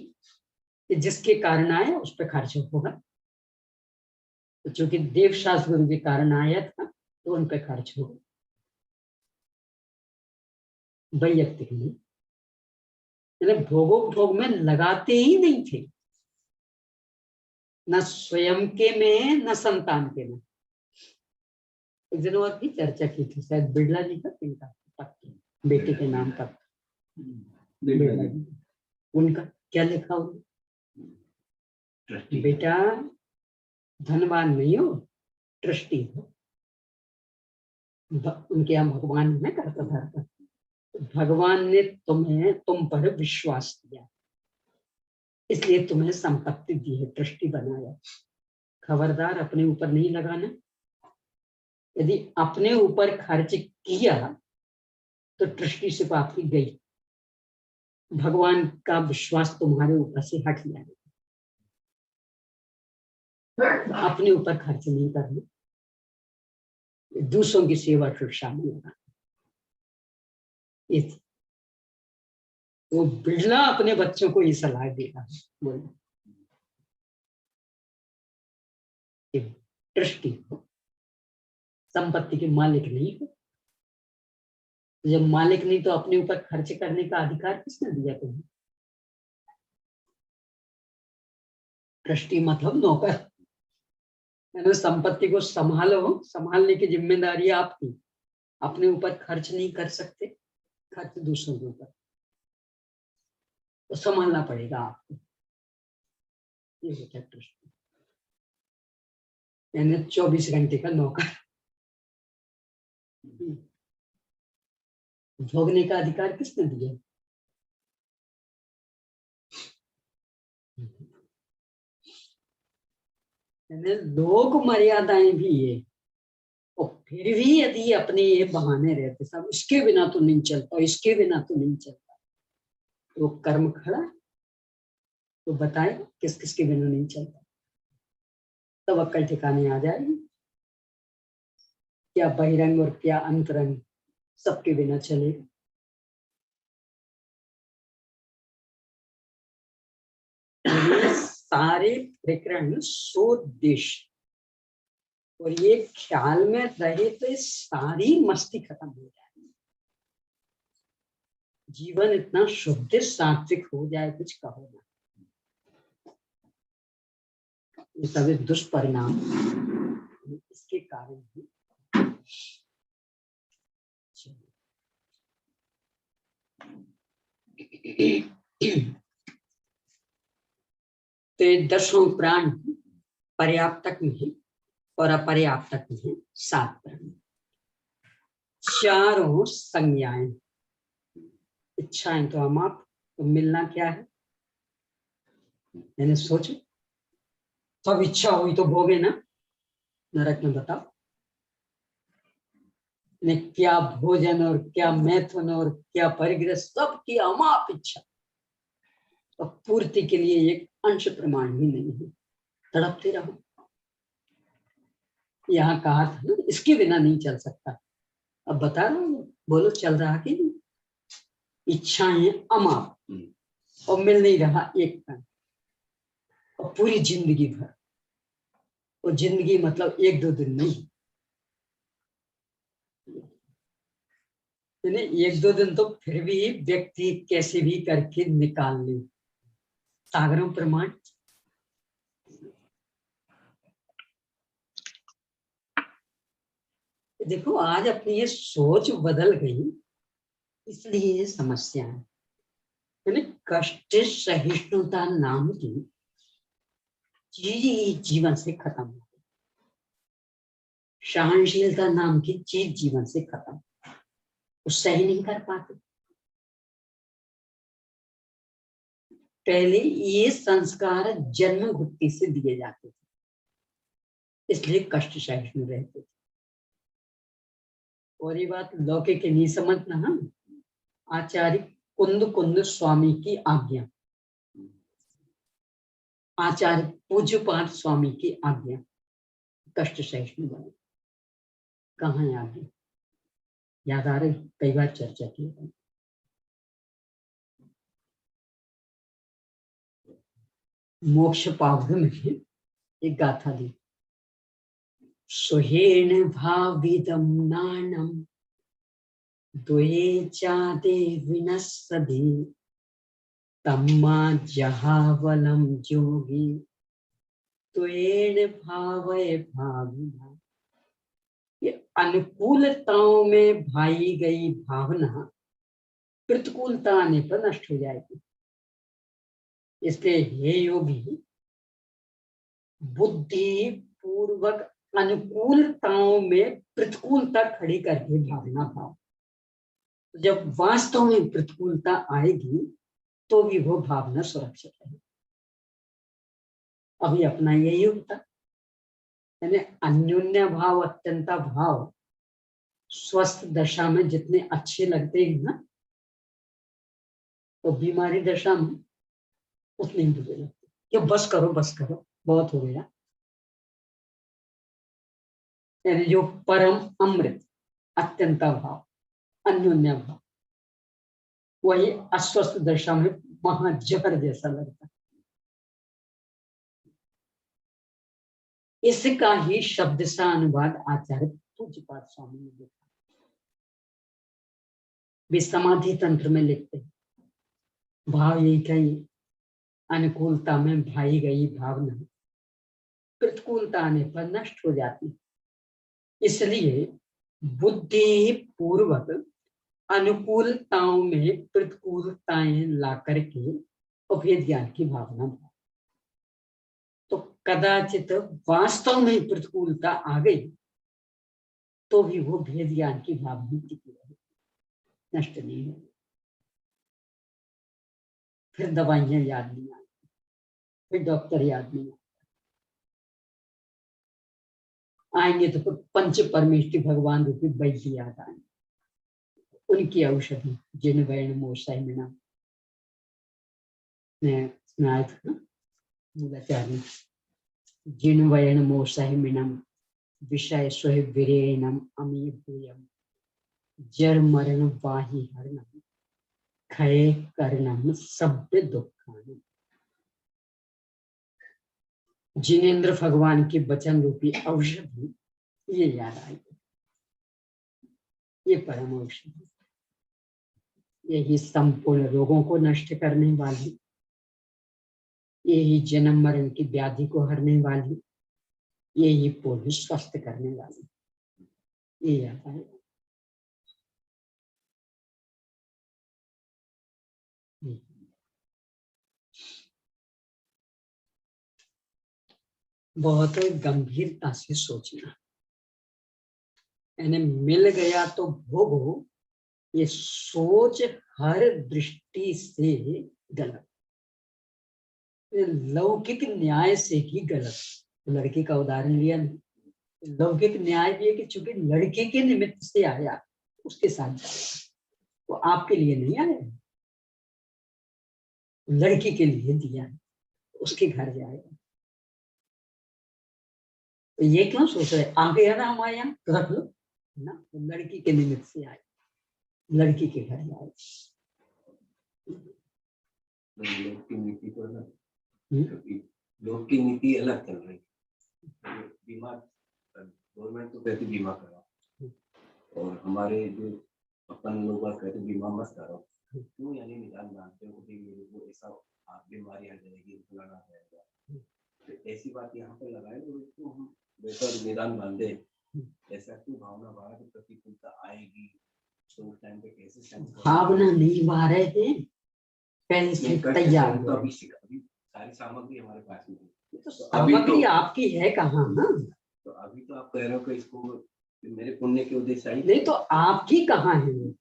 कि जिसके कारण आया उस पर खर्च होगा, तो चूंकि देवशास्त्र गुरु के कारण आया था तो उन पर खर्च होगा, वैयक्तिक नहीं, यानी भोग में लगाते ही नहीं थे, न स्वयं के में न संतान के में। एक दिन और भी चर्चा की थी, शायद बिड़ला जी का इनका बेटे के नाम पर, बिड़ला जी उनका क्या लिखा हो, बेटा धनवान नहीं हो, ट्रस्टी हो। उनके यहाँ भगवान में करता था, भगवान ने तुम पर विश्वास दिया, इसलिए तुम्हें संपत्ति दी है, ट्रस्टी बनाया। खबरदार अपने ऊपर नहीं लगाना। यदि अपने ऊपर खर्च किया तो दृष्टि सिर्फ आपकी गई, भगवान का विश्वास तुम्हारे ऊपर से हट जाएगा। अपने ऊपर खर्च नहीं करना, दूसरों की सेवा शिक्षा में लगा। वो बिरला अपने बच्चों को ये सलाह देगा, बोलो दृष्टि संपत्ति के मालिक नहीं हो। जब मालिक नहीं तो अपने ऊपर खर्च करने का अधिकार किसने दिया तुम्हें? दृष्टि मतलब नौकर, यानी संपत्ति को संभालो, संभालने की जिम्मेदारी आपकी। अपने ऊपर खर्च नहीं कर सकते, खर्च दूसरों के ऊपर, तो संभालना पड़ेगा आपको। ये होता है दृष्टि, यानी 24 घंटे का नौकर। भोगने का अधिकार किसने दिया? लोक मर्यादाएं भी है, और फिर भी यदि अपने ये बहाने रहते सब, इसके बिना तो नहीं चलता, इसके बिना तो नहीं चलता, तो कर्म खड़ा तो बताए किस किस के बिना नहीं चलता, तब अक्ल ठिकाने आ जाएगी। क्या बहिरंग और क्या अंतरंग, सबके बिना चलेगा। ये सारे प्रकरण सोद्देश्य, और ये ख्याल में रहे तो सारी मस्ती खत्म हो जाएगी, जीवन इतना शुद्ध सात्विक हो जाए, कुछ कहो ना। ये सभी दुष्परिणाम इसके कारण ही। तो ये 10 प्राण पर्याप्तक में और अपर्याप्तक में 7 प्राण, 4 संज्ञाएं। इच्छाएं तो हम आप, तो मिलना क्या है? मैंने सोचो, सब इच्छा हुई तो भोगे ना, नरक में बताओ ने क्या भोजन और क्या मैथुन और क्या परिग्रह, सब की अमाप इच्छा, और पूर्ति के लिए एक अंश प्रमाण भी नहीं है, तड़पते रहो। यहाँ कहा था ना, इसके बिना नहीं चल सकता। अब बता रहा हूं, बोलो चल रहा कि नहीं? इच्छाएं अमाप, और मिल नहीं रहा एक कण, और पूरी जिंदगी भर। और जिंदगी मतलब 1-2 दिन नहीं, 1-2 दिन तो फिर भी व्यक्ति कैसे भी करके निकाल ले। सागरों प्रमाण। देखो आज अपनी ये सोच बदल गई, इसलिए ये समस्या है। यानी कष्ट सहिष्णुता नाम की चीज जीवन से खत्म हो गई, सहनशीलता नाम की चीज जीवन से खत्म, वो सही नहीं कर पाते। पहले ये संस्कार जन्म घुट्टी से दिए जाते थे, इसलिए कष्ट सहिष्णु रहते थे। और ये बात लौकिक नहीं समझना, हम आचार्य कुंद स्वामी की आज्ञा, आचार्य पूज्यपाद स्वामी की आज्ञा, कष्ट सहिष्णु बने। कहाँ है आज्ञा? याद आ रही? कई बार चर्चा की। मोक्ष पावघ में एक गाथा दी, सुहेन भाविदम नानम द्वे चादे विनस्सदे तम्मा जहावलम जोगी त्वेन भावय भावना। ये अनुकूलताओं में भाई गई भावना प्रतिकूलता आने पर नष्ट हो जाएगी। इसलिए हे योगी, बुद्धि पूर्वक अनुकूलताओं में प्रतिकूलता खड़ी करके भावना भाव, जब वास्तव में प्रतिकूलता आएगी तो भी वो भावना सुरक्षित है। अभी अपना यही युग था, यानी अन्योन्य भाव, अत्यंता भाव स्वस्थ दशा में जितने अच्छे लगते हैं ना, तो बीमारी दशा में उतने ही बुरे लगते हैं कि बस करो बहुत हो गया। यानी जो परम अमृत अत्यंता भाव, अन्योन्य भाव, वही अस्वस्थ दशा में महाजहर जैसा लगता है। इसका ही शब्द सा अनुवाद आचार्य पूज्यपाद स्वामी ने लिखा। वे समाधि तंत्र में लिखते हैं, भाव यही कही, अनुकूलता में भाई गई भावना प्रतिकूलता आने पर नष्ट हो जाती। इसलिए बुद्धि पूर्वक अनुकूलताओं में प्रतिकूलताएं ला करके अभेद ज्ञान की भावना, तो कदाचित वास्तव में प्रतिकूलता आ गई तो भी वो भेद ज्ञान की भावना टिकी रही, नष्ट नहीं हो। फिर दवाइयां याद नहीं आती, फिर डॉक्टर याद नहीं आएंगे, तो फिर पंच परमेष्टि भगवान रूपी वैद्य याद आएंगे, उनकी औषधि जिन वैण मोसाइमिना सुनाया था मूलाचार्य, जिन वैण मोसाइमिनम विषय स्वय विरेणम अमी भूयम जर मरण वाही हरणम खय कर्णम सभ्य दुखान। जिनेन्द्र भगवान के वचन रूपी औषधि ये याद आई, ये परम औषधि, यही संपूर्ण रोगों को नष्ट करने वाली, यही जन्म मरण की व्याधि को हरने वाली, यही पूर्ण स्वस्थ करने वाली, ये याद आए। बहुत गंभीरता से सोचना, यानी मिल गया तो भोगो, ये सोच हर दृष्टि से गलत, लौकिक न्याय से ही गलत। लड़की का उदाहरण लिया नहीं, लौकिक न्याय भी है कि चूंकि लड़के के निमित्त से आया उसके साथ जाएगा, वो आपके लिए नहीं आया, लड़की के लिए दिया है, उसके घर जाएगा। तो ये क्यों सोच रहे, आ गया ना हमारे यहाँ तो रख लो ना, तो लड़की के निमित्त से आए, लड़की के घर जाए। लोग की नीति को ना, लोग की नीति अलग चल रही है। बीमा गवर्नमेंट तो कहती बीमा कराओ, और हमारे जो अपन लोग कहते बीमा मत कराओ। क्यों? यानी निदान मानते हो कि मेरे को ऐसा बीमारी आ जाएगी, फलाना आ जाएगा, तो ऐसी बात यहाँ पर लगाए तो हम बेहतर निदान मान दे। ऐसा क्यों भावना बाहर की प्रतिकूलता आएगी, तो उस टाइम पे कैसे भावना नहीं बा रहे हैं, पहले से तैयार तो अभी सारी सामग्री हमारे पास में है, तो सामग्री आपकी है कहाँ ना, तो अभी तो आप कह रहे हो कि इसको मेरे पुण्य के उद्देश्य आई नहीं, तो आपकी कहाँ है?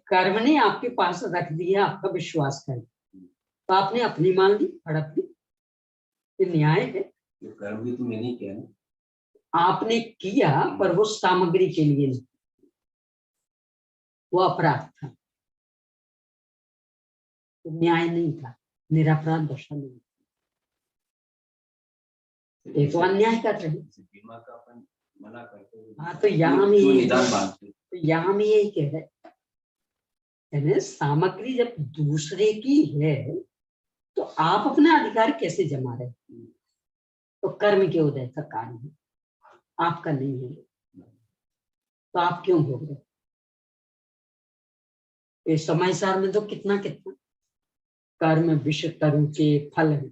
कर्म ने आपके पास रख दिया, आपका विश्वास कर, तो आपने अपनी मान ली, हड़प ली, ये न्याय है। कर्म भी तो मैंने ही किया ना, आपने किया, पर वो सामग्री के लिए नहीं, वो अपराध था, तो न्याय नहीं था, निरपराध दशा नहीं, ये तो अन्याय कर रहे। बीमा का अपन मना करते हैं। हाँ, तो यहाँ में यही कह रहे, सामग्री जब दूसरे की है तो आप अपना अधिकार कैसे जमा रहे? तो कर्म के उदय का कारण है, आपका नहीं है, तो आप क्यों भोग रहे? इस समय सार में तो कितना कितना कर्म विष तरु के फल है,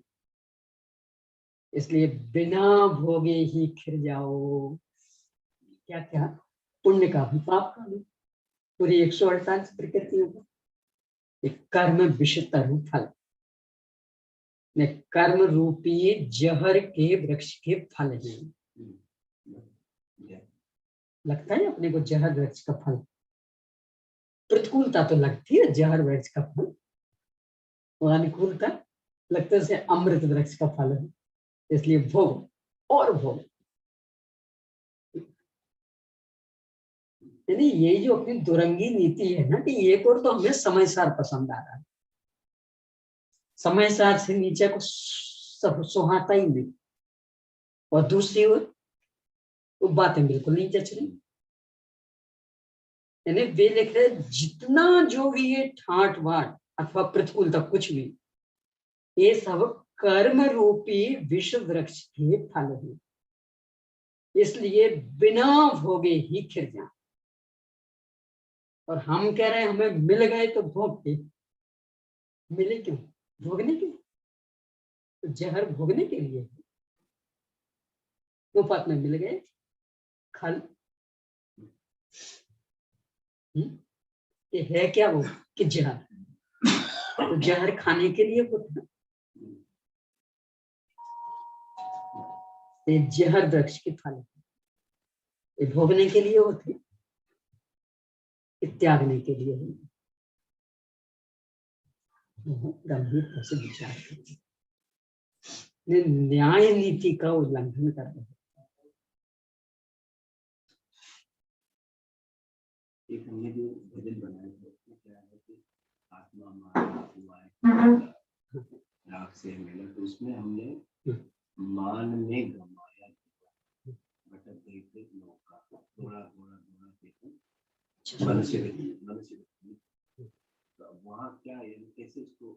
इसलिए बिना भोगे ही खिर जाओ। क्या क्या? पुण्य का भी पाप का भी, पूरी 148 प्रकृतियों का कर्म विष तरु फल, कर्म रूपी जहर के वृक्ष के फल हैं। लगता है अपने को जहर वृक्ष का फल, प्रतिकूलता तो लगती है जहर वृक्ष का फल, और अनुकूलता लगता है अमृत वृक्ष का फल है, इसलिए भोग और भोग। यानी ये जो अपनी दुरंगी नीति है ना कि एक और तो हमें समय सार पसंद आ रहा है, समय सार से नीचे को सुहाता ही नहीं, और दूसरी ओर वो बातें बिल्कुल नहीं जच रही। यानी वे लिख रहे जितना जो भी ये ठाट बाट अथवा प्रतिकूलता कुछ भी, ये सब कर्म रूपी विश्व वृक्ष के फल है, इसलिए बिना भोगे ही खिर जाए। और हम कह रहे हैं हमें मिल गए तो भोग के, मिले क्यों? भोगने के, तो जहर भोगने के लिए। मुफ्त में मिल गए खल, ये है क्या वो कि जहर, तो जहर खाने के लिए होता, ये जहर वृक्ष के फल है, ये भोगने के लिए होते, त्यागने के लिए होते। गंभीरता से विचार करते, न्याय नीति का उल्लंघन कर रहे। एक हमने जो भजन बनाए थे उसमें क्या है कि आत्मा मान राग से मिला, तो उसमें हमने मान में गमाया भटक गई थे नौका, थोड़ा थोड़ा थोड़ा देखो मनुष्य वहाँ क्या है, कैसे उसको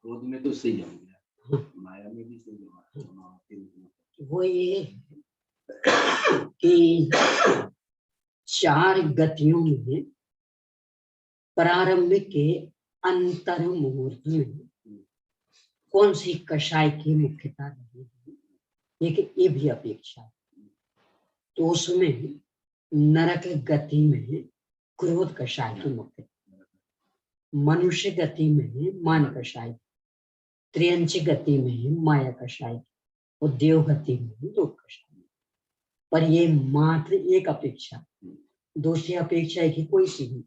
क्रोध में तो सही जम गया, माया में भी सही जमा। वो ये कि 4 गतियों में प्रारंभिक के अंतर मुहूर्त में कौन सी कषाय की मुख्यता रही है, लेकिन ये भी अपेक्षा है। तो उसमें नरक गति में क्रोध कषाय की मुख्यता, मनुष्य गति में मान कषाय, त्रियंच गति में माया कषाय, और देव गति में लोक कषाय। पर ये मात्र एक अपेक्षा, दूसरी अपेक्षा है कि कोई सी भी,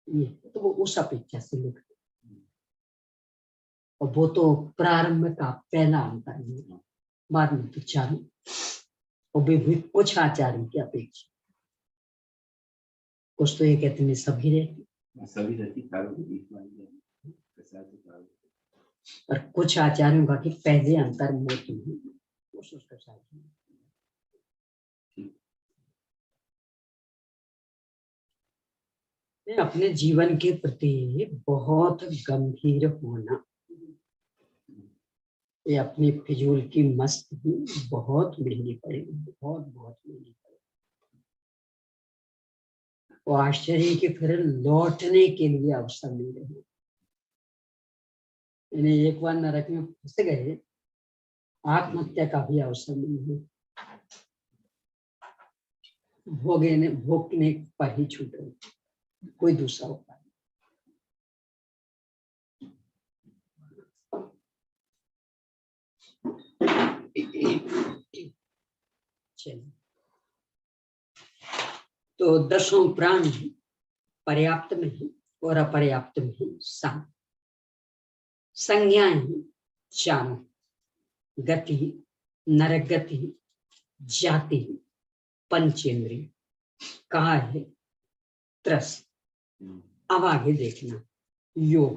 ये तो वो उस अपेक्षा से लिख, और वो तो प्रारंभ का पहला अंतर है, बाद में तो चारों, और भी कुछ आचार्यों की अपेक्षा। कुछ तो ये कहते हैं सभी रहती, और कुछ आचार्यों का कि पहले अंतर मूर्ति में उसका साथ अपने जीवन के प्रति बहुत गंभीर होना, ये अपनी फिजूल की मस्ती बहुत महंगी पड़ेगी, बहुत महंगी पड़ेगी। वो आश्चर्य कि फिर लौटने के लिए अवसर नहीं रहे। इन्हें एक बार नरक में फंस गए, आत्महत्या का भी अवसर नहीं है, भोगने पर ही छूटे, कोई दूसरा उपाय। चलिए, तो 10 प्राण पर्याप्त में ही और अपर्याप्त में ही सम, संज्ञाएं 4, गति, नरक गति, जाति, पंचेंद्रिय, काया, त्रस। अब आगे देखना योग।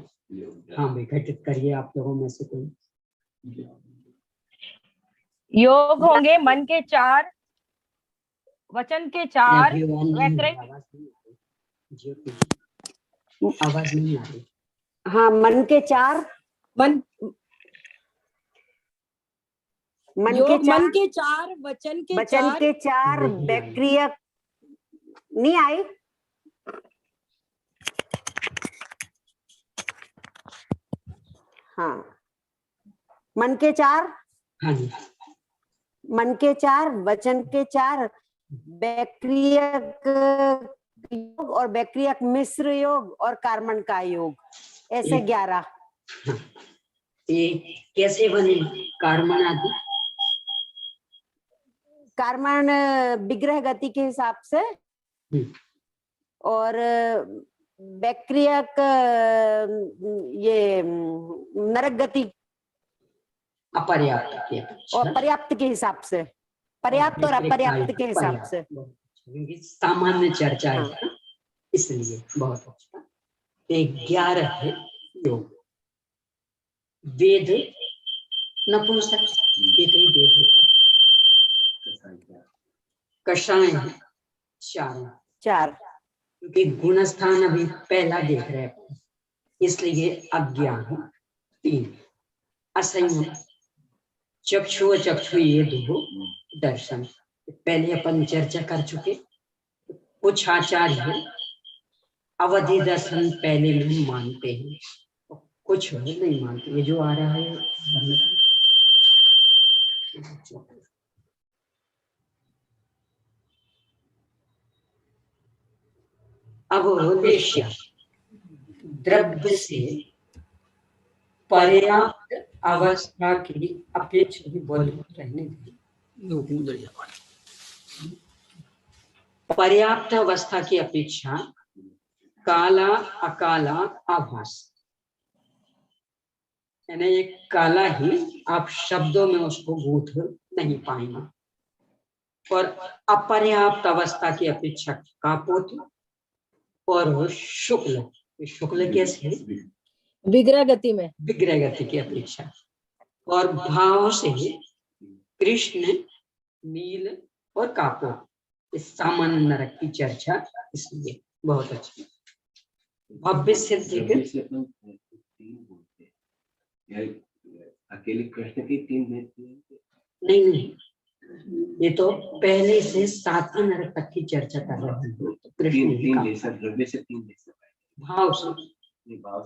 हाँ भाई, घटित करिए आप लोगों में से कोई। योग होंगे मन के 4, वचन के 4, वैकृत। आवाज नहीं आ रही। हाँ, मन के 4, मन मन के 4, वचन के 4, बैक्टीरिया नहीं आई। हाँ, मन के 4, हाँ जी, मन के 4, वचन के 4, बैक्टीरियक योग और बैक्टीरियक मिश्र योग और कार्बन का योग, ऐसे 11। ये कैसे बने कार्बन आदि? कार्बन विग्रह गति के हिसाब से, और बैक्टीरियक ये नरक गति अपर्याप्त के, और पर्याप्त के हिसाब से, पर्याप्त और अपर्याप्त के हिसाब से। क्योंकि सामान्य चर्चा है ना, इसलिए बहुत अच्छा। 11 है योग। वेद नपुंसक, एक ही वेद है। कषाय है 4, 4, क्योंकि गुणस्थान अभी पहला देख रहे हैं, इसलिए अज्ञान 3, असंयम, चक्षु चक्षु ये दो दर्शन पहले अपन चर्चा कर चुके। कुछ आचार्य अवधि दर्शन पहले में मानते हैं, कुछ नहीं मानते। ये जो आ रहा है अवलेश्य द्रव्य से पर्याप्त अवस्था की अपेक्षा भी रहने दी। पर्याप्त अवस्था की अपेक्षा काला अकाला आभास, यानी एक काला ही आप शब्दों में उसको गूंथ नहीं पाएंगे। और अपर्याप्त अवस्था की अपेक्षा कापोत और शुक्ल, शुक्ल कैसे विग्रह गति में, विग्रह गति की अपेक्षा। और भाव से कृष्ण, नील और कापोत, इस सामान्य नरक की चर्चा, इसलिए बहुत अच्छी। भव्य सिद्धि के अकेले कृष्ण की 3 भेद नहीं, ये तो पहले से 7 नरक तक की चर्चा कर रहे हैं। कृष्ण 3 ले सकते, द्रव्य से 3 ले सकते, भाव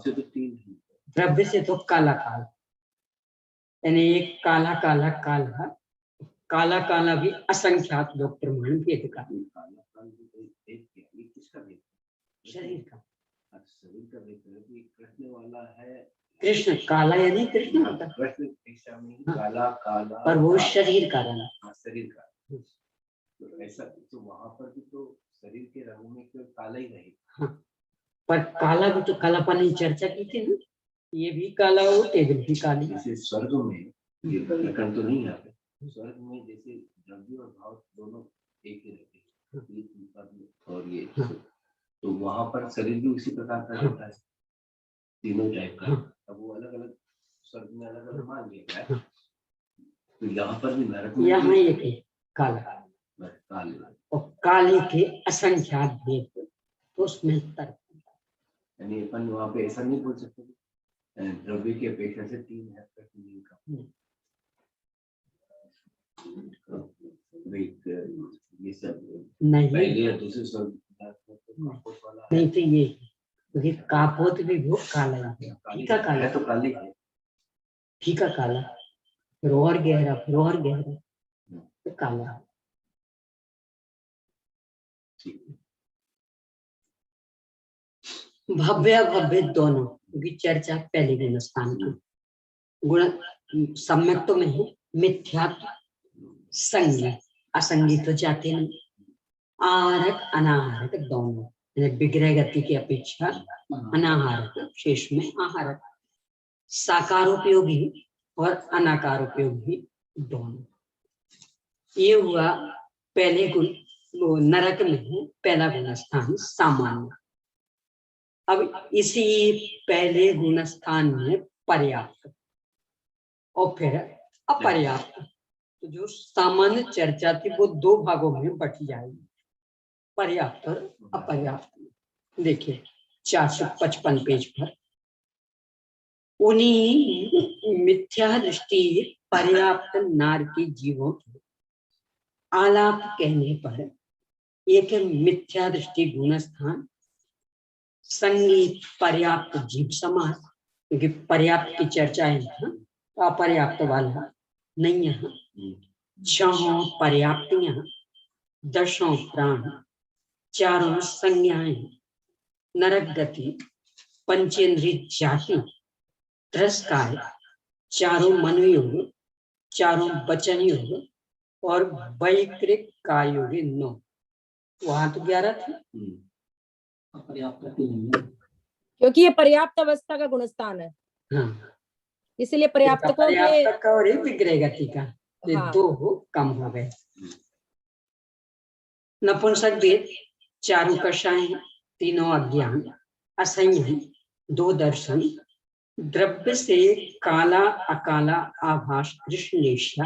से तो 3 है। द्रव्य से तो काला काल, यानी एक काला काला काला, काला काला भी असंख्यात लोग प्रमाण भी अधिकार। शरीर का, शरीर का कृष्ण वाला है, कृष्ण काला यानी कृष्ण होता है, कृष्ण में काला काला, पर वो शरीर का रंग, शरीर का। तो ऐसा तो वहां पर भी तो शरीर के रंग में केवल काला ही रहेगा। हाँ, पर काला भी तो कालापन की चर्चा की थी ना, ये भी काला हो, टेबल भी काली। जैसे स्वर्ग में ये प्रकरण तो नहीं आते, स्वर्ग में जैसे द्रव्य और भाव दोनों एक ही रहते हैं, और ये तो वहां पर शरीर भी उसी प्रकार का रहता है, तीनों टाइप का। अब वो अलग अलग स्वर्ग में अलग अलग मान लिया है, तो यहाँ पर भी नरक में यहाँ एक है काला, काले, और काले के असंख्यात भेद, तो उसमें तर्क, यानी अपन वहाँ पे ऐसा नहीं बोल सकते द्रव्य की अपेक्षा से 3 है प्रकृति का। ये सब नहीं पहले और दूसरे स्वर्ग नहीं, तो ये क्योंकि कापोत भी वो काला है, फीका काला है, तो काले है, फीका काला, फिर और गहरा, फिर और गहरा, तो काला है। भव्य भव्य दोनों, क्योंकि चर्चा पहले गुण स्थान की। गुण सम्यक तो में है, मिथ्या संगी, असंगी तो जाते नहीं। आहारक अनाहारक दोनों, विग्रह गति की अपेक्षा अनाहारक, शेष में आहारक। साकारोपयोगी और अनाकारोपयोगी दोनों। ये हुआ पहले गुण, नरक में है पहला गुण स्थान सामान्य। अब इसी पहले गुण स्थान में पर्याप्त और फिर अपर्याप्त, तो जो सामान्य चर्चा थी वो 2 भागों में बट जाएगी, पर्याप्त और अपर्याप्त। देखिए 455 पेज पर, उन्हीं मिथ्या दृष्टि पर्याप्त नार की जीवों के आलाप कहने पर एक मिथ्या दृष्टि गुण स्थान संगीत पर्याप्त जीव समास, क्योंकि पर्याप्त की चर्चा है ना, तो अपर्याप्त वाला नहीं। यहाँ 6 पर्याप्तियां, 10 प्राण, 4 संज्ञाएं, नरक गति, पंचेंद्रिय जाति, तिरस्कार, 4 मनोयोग, 4 वचन योग और वैकृत कायोग 9। वहां तो 11 थे, क्योंकि ये पर्याप्त अवस्था का गुणस्थान है। हाँ, इसलिए पर्याप्त को पर्याप्त का और विग्रह गति का, ये हाँ। 2 कम हो गए। नपुंसक भेद, चारों कषाय, तीनों अज्ञान, असंयम, दो दर्शन, द्रव्य से काला अकाला आभास कृष्णेशा,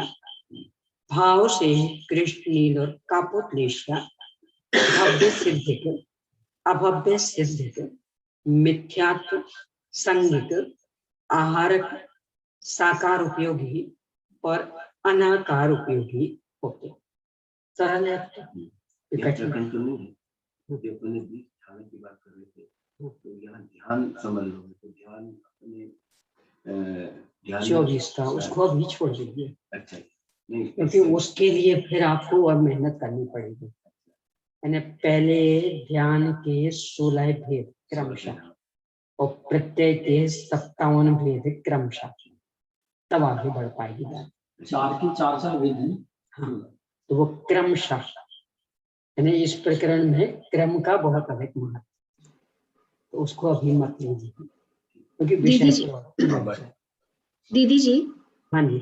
भाव से कृष्ण नील और कापोतलेशा, भव्य सिद्धिक अभव्य सिद्धिक, मिथ्यात्व संगिक, आहारक, साकार उपयोगी और अनाकार उपयोगी होते। सरल है ये प्रकरण तो नहीं है जो अपने बीच ध्यान की बात कर रहे थे, तो यहाँ ध्यान समझ लो, तो ध्यान अपने ध्यान 24 का उसको अभी छोड़ दीजिए। अच्छा नहीं, क्योंकि उसके लिए फिर आपको और मेहनत करनी पड़ेगी। यानी पहले ध्यान के 16 भेद क्रमशः और प्रत्यय के 57 भेद क्रमशः, तब आगे बढ़ पाएगी बात। 4 की 4 भेद हैं। हाँ, तो वो क्रमशः, यानी इस प्रकरण में क्रम का बहुत अधिक महत्व, तो उसको अभी मत लीजिए क्योंकि विषय दीदी जी, हाँ जी,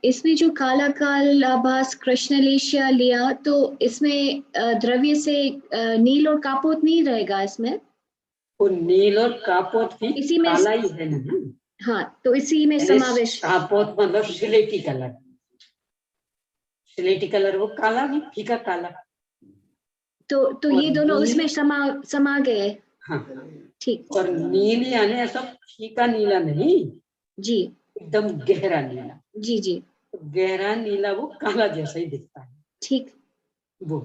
इसमें जो काला काल आभास कृष्णलेशा लिया, तो इसमें द्रव्य से नील और कापोत नहीं रहेगा इसमें? वो नील और कापोत भी इसी में काला ही है ना। हाँ, तो इसी में समावेश। कापोत मतलब स्लेटी कलर, स्लेटी कलर वो काला भी, फीका काला। तो ये दोनों उसमें समा गए। हाँ ठीक। और नील यानी ऐसा फीका नीला नहीं जी, एकदम गहरा नीला। जी जी, तो गहरा नीला वो काला जैसा ही दिखता है। ठीक। वो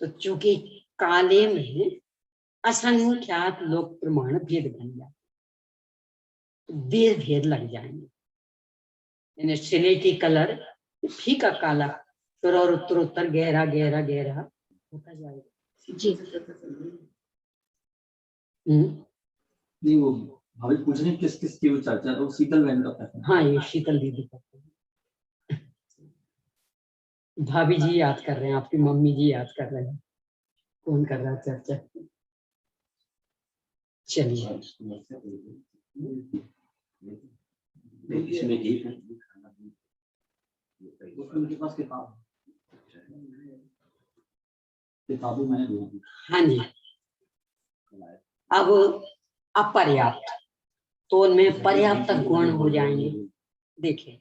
तो चूंकि काले में असंख्यात लोक प्रमाण भेद बन जाए, वेद भेद लग जाएंगे। यानी स्लेटी कलर फीका काला, फिर और उत्तरोत्तर गहरा गहरा गहरा होता जाएगा। जी। नहीं, वो भाभी पूछ रहे हैं किस किस की वो चर्चा, तो शीतल बहन का प्रश्न। हाँ, ये शीतल दीदी करते हैं। भाभी जी याद कर रहे हैं, आपकी मम्मी जी याद कर रहे हैं। कौन कर रहा है चर्चा? चलिए, इसमें एक है उनके पास किताबें मैंने दे दी। हाँ जी। अब अपर्याप्त, तो उनमें पर्याप्त गुण हो जाएंगे। देखिए,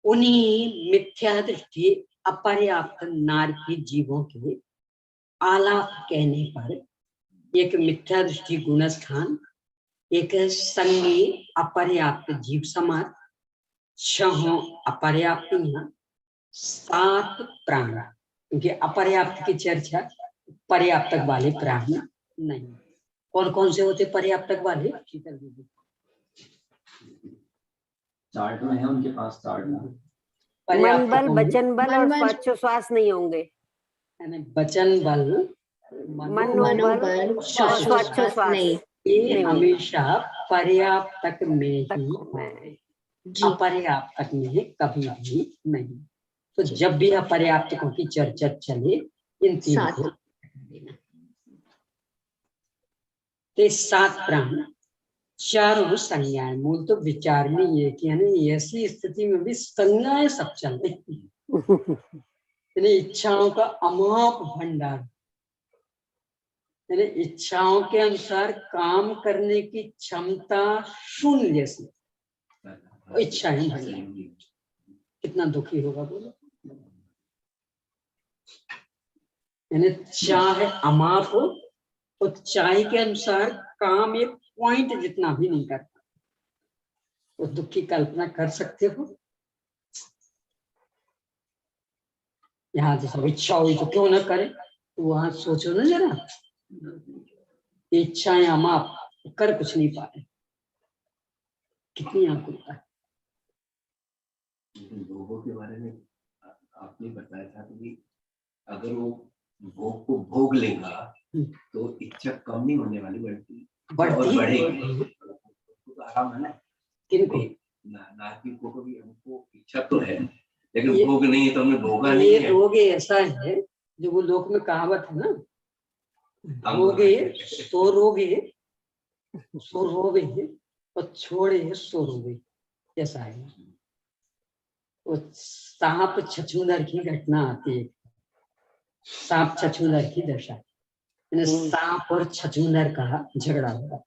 उन्हीं मिथ्या दृष्टि अपर्याप्त नारकी जीवों के आलाप कहने पर एक मिथ्या दृष्टि गुणस्थान, एक संगी अपर्याप्त जीव समाज, 6 अपर्याप्तियां, 7 प्राण, क्योंकि अपर्याप्त की चर्चा पर्याप्तक वाले प्राण नहीं। कौन कौन से होते पर्याप्तक वाले? चार्ट में है उनके पास, चार्ट में। मन बल, वचन बल और श्वासोश्वास नहीं होंगे। वचन बल, मनोबल, श्वासोश्वास नहीं, ये हमेशा पर्याप्तक में ही होंगे, अपर्याप्तक में कभी भी नहीं। तो जब भी अपर्याप्तकों की चर्चा चले, इन 3 को देना। तो 7 प्राण, 4 संज्ञाएं। मूल तो विचार में ये कि ऐसी स्थिति में भी संज्ञाएं सब चल रही, इच्छाओं का अमाप भंडार, यानी इच्छाओं के अनुसार काम करने की क्षमता शून्य जैसी इच्छाएं भंडार। कितना दुखी होगा बोलो। यानी चाहे अमाप हो तो चाहे के अनुसार काम एक पॉइंट जितना भी नहीं करता। तो दुख की कल्पना कर सकते हो। यहाँ तो सब इच्छा हुई तो क्यों ना करे, तो वहां सोचो ना जरा, इच्छाएं अमाप कर कुछ नहीं पाए, कितनी आकुलता है। भोगों के बारे में आपने बताया था कि अगर वो भोग को भोग लेगा तो इच्छा कम नहीं होने वाली, बढ़ती बढ़ेगी। तो आराम है ना, किनको नास्तिक को भी हमको इच्छा तो है लेकिन भोग नहीं है, तो हमने भोगा नहीं है। रोग ऐसा है जो वो लोक में कहावत है ना, भोगे सो रोगे, सो रोगे और छोड़े सो रोगे, ऐसा है। वो सांप छछूंदर की घटना आती है। सांप छछूंदर की दशा, यानी सांप और छछूंदर का झगड़ा होगा।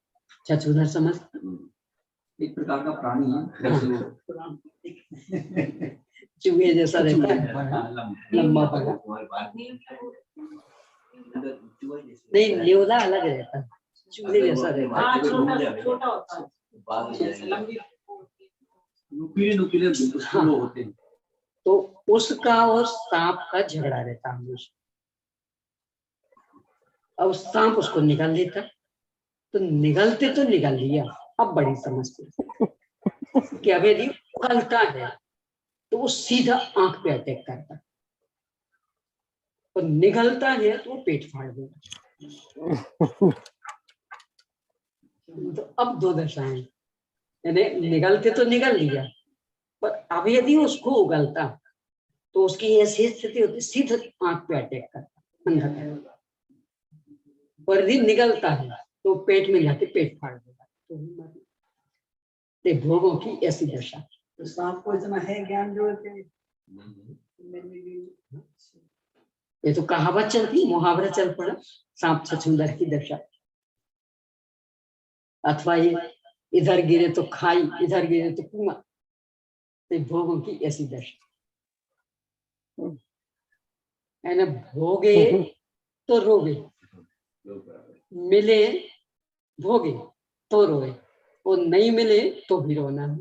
छछूंदर समझ, एक प्रकार का प्राणी है जैसे वो चूहे जैसा रहता है, लंबा पड़ा। नहीं, न्योदा अलग रहता है, चूहे जैसा रहता है। नुकीले नुकीले हाँ। होते हैं। तो उसका और सांप का झगड़ा रहता है हमेशा। अब सांप उसको निकाल लेता, तो निगलते तो निकल लिया। अब बड़ी समस्या कि अब यदि उगलता है तो वो सीधा आंख पे अटैक करता है, और निगलता है तो वो पेट फाड़ देगा। तो अब दो दशाएं, यानी निगलते तो निगल लिया, पर अब यदि उसको उगलता तो उसकी ऐसी स्थिति होती, सीधा आंख पे अटैक करता, अंधा करता। पर यदि निगलता है तो पेट में जाके पेट फाड़ देगा, तो भोगों की ऐसी दशा। तो सांप को इतना है ज्ञान जो है, ये तो कहावत चलती, मुहावरा चल पड़ा, सांप छछूंदर की दशा। अथवा ये इधर गिरे तो खाई, इधर गिरे तो कुआं, तो भोगों की ऐसी दशा है ना। भोगे तो रोगे, मिले भोगे तो रोए, और नहीं मिले तो भी रोना है।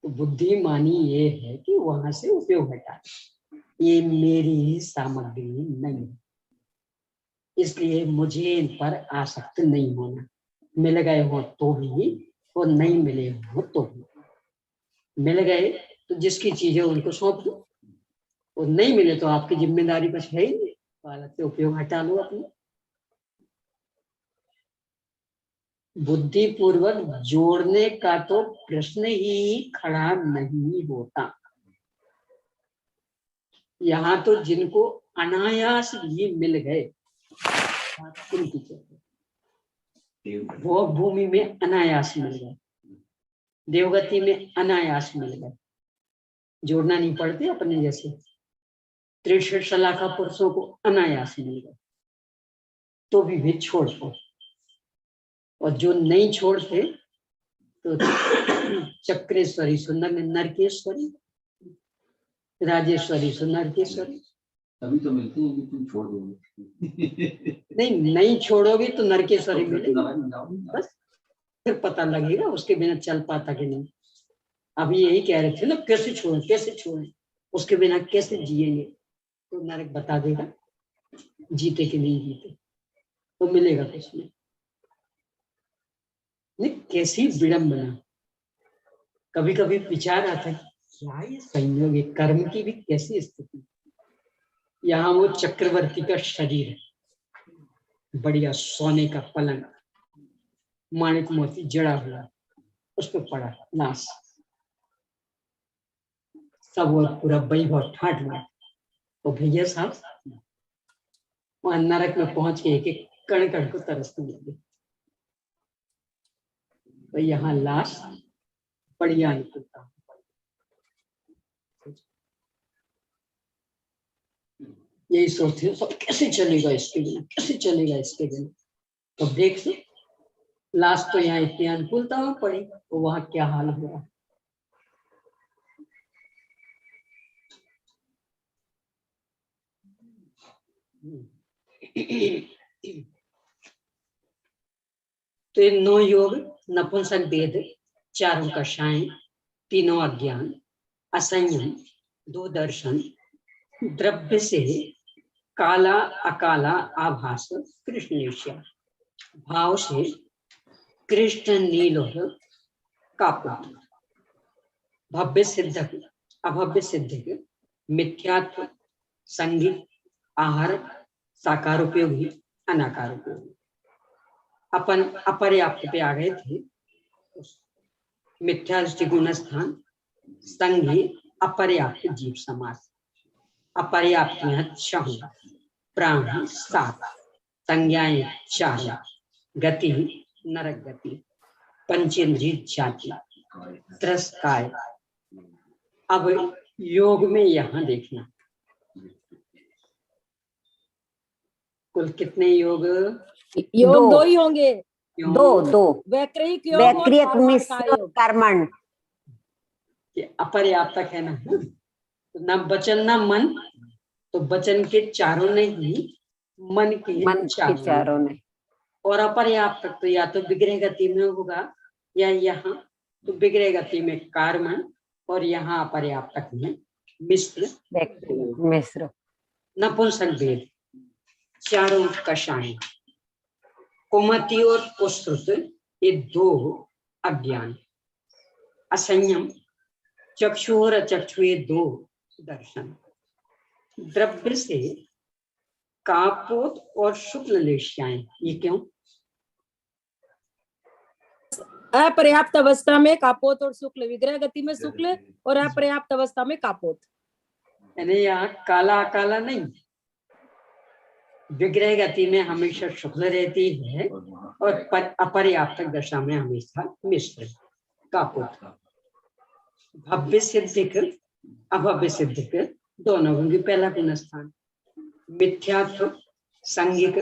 तो बुद्धिमानी ये है कि वहां से उपयोग हटा, ये मेरी सामग्री नहीं, इसलिए मुझे इन पर आसक्त नहीं होना। मिल गए हो तो भी, और नहीं मिले हो तो भी। मिल गए तो जिसकी चीज है उनको सौंप दो, और नहीं मिले तो आपकी जिम्मेदारी कुछ है ही नहीं, हालत से उपयोग हटा लो अपने। बुद्धि पूर्वक जोड़ने का तो प्रश्न ही खड़ा नहीं होता। यहाँ तो जिनको अनायास भी मिल गए, वो भूमि में अनायास मिल गए, देवगति में अनायास मिल गए, जोड़ना नहीं पड़ते अपने जैसे। 63 शलाका पुरुषों को अनायास मिल गए, तो भी छोड़ दो। और जो नहीं छोड़ते तो चक्रेश्वरी सुंदर में नरकेश्वरी, राजेश्वरी सुनरकेश्वरी। तभी तो मिलते हैं कि तुम छोड़ दोगे। नहीं छोड़ोगे तो नरकेश्वरी मिलेगी, बस फिर पता लगेगा उसके बिना चल पाता कि नहीं। अभी यही कह रहे थे ना, कैसे छोड़ें, उसके बिना कैसे जिएंगे, तो नरक बता देगा जीते कि नहीं जीते, तो मिलेगा कुछ नहीं। कैसी विडंबना। कभी कभी विचार आता है क्या ये संयोग है, कर्म की भी कैसी स्थिति। यहाँ वो चक्रवर्ती का शरीर है, बढ़िया सोने का पलंग, माणिक मोती जड़ा हुआ, उस पर पड़ा लाश, सब और पूरा वैभव ठाट हुआ। तो भैया साहब वहां नरक में पहुंच के एक एक कण कण को तरसने लगे। तो यहाँ लाश बढ़िया निकलता, यही सोचते हैं सब कैसे चलेगा इसके बिना, कैसे चलेगा इसके बिना। तो देख लो लाश तो यहाँ इतनी अनुकूलता में पड़ी, तो वहां क्या हाल हुआ। तो ये 9 योग, नपुंसक भेद, चारों कषाय, तीनों अज्ञान, असंयम, 2 दर्शन, द्रव्य से काला अकाला आभास कृष्णेश्या, भाव से कृष्ण नील और कापुट, भव्य सिद्धक अभव्य सिद्धक, मिथ्यात्व, संगीत, आहार, साकार उपयोगी, अनाकार उपयोगी। अपन अपर्याप्त पे आ गए थे। मिथ्या गुण स्थान, संगी अपर्याप्त जीव समास, अपर्याप्त में 6, प्राण 7, संज्ञाएं 4, गति नरक गति, पंचेंद्रिय जाति, त्रस काय। अब योग में यहाँ देखना, कुल कितने योग? योग दो। दो ही होंगे, क्यों? दो वैक्रिक योग और वैक्रियक कार्बन का मिश्र योग। कर्मण। ये अपर्याप्तक है ना, तो ना वचन ना मन, तो वचन के चारों नहीं, मन के चारों ने। और अपर्याप्तक तो या तो विग्रह गति में होगा या यहाँ तो विग्रह गति में कार्मण और यहाँ अपर्याप्तक में मिश्र। मिश्र नपुंसक भेद, चारों कषाय, कुमति और कुश्रुत ये दो अज्ञान, असंयम, चक्षु और अचक्षु ये दो दर्शन, द्रव्य से कापोत और शुक्ल लेश्याएं, ये क्यों? अपर्याप्त अवस्था में कापोत और शुक्ल, विग्रह गति में शुक्ल और अपर्याप्त अवस्था में कापोत। यानी यहाँ काला काला नहीं, विग्रह गति में हमेशा शुक्ल रहती है और अपर्याप्तक दशा में हमेशा मिश्र कापोत। भव्य सिद्धिक अभव्य सिद्धिक दोनों होंगे। पहला गुण स्थान मिथ्यात्व, सांगिक,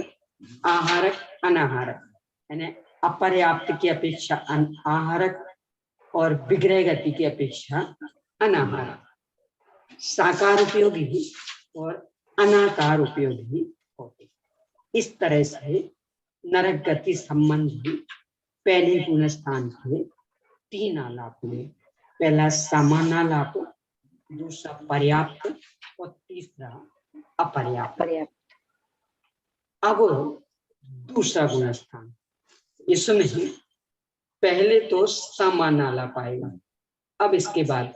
आहारक, अनाहारक, यानी अपर्याप्त की अपेक्षा आहारक और विग्रह गति की अपेक्षा अनाहारक, साकार उपयोगी और अनाकार उपयोगी होते। इस तरह से नरक गति संबंधी पहले गुण स्थान के तीन आलाप हुए। पहला समानालाप, दूसरा पर्याप्त और तीसरा अपर्याप्त। अब दूसरा गुण स्थान, इसमें पहले तो समानालाप आएगा, अब इसके बाद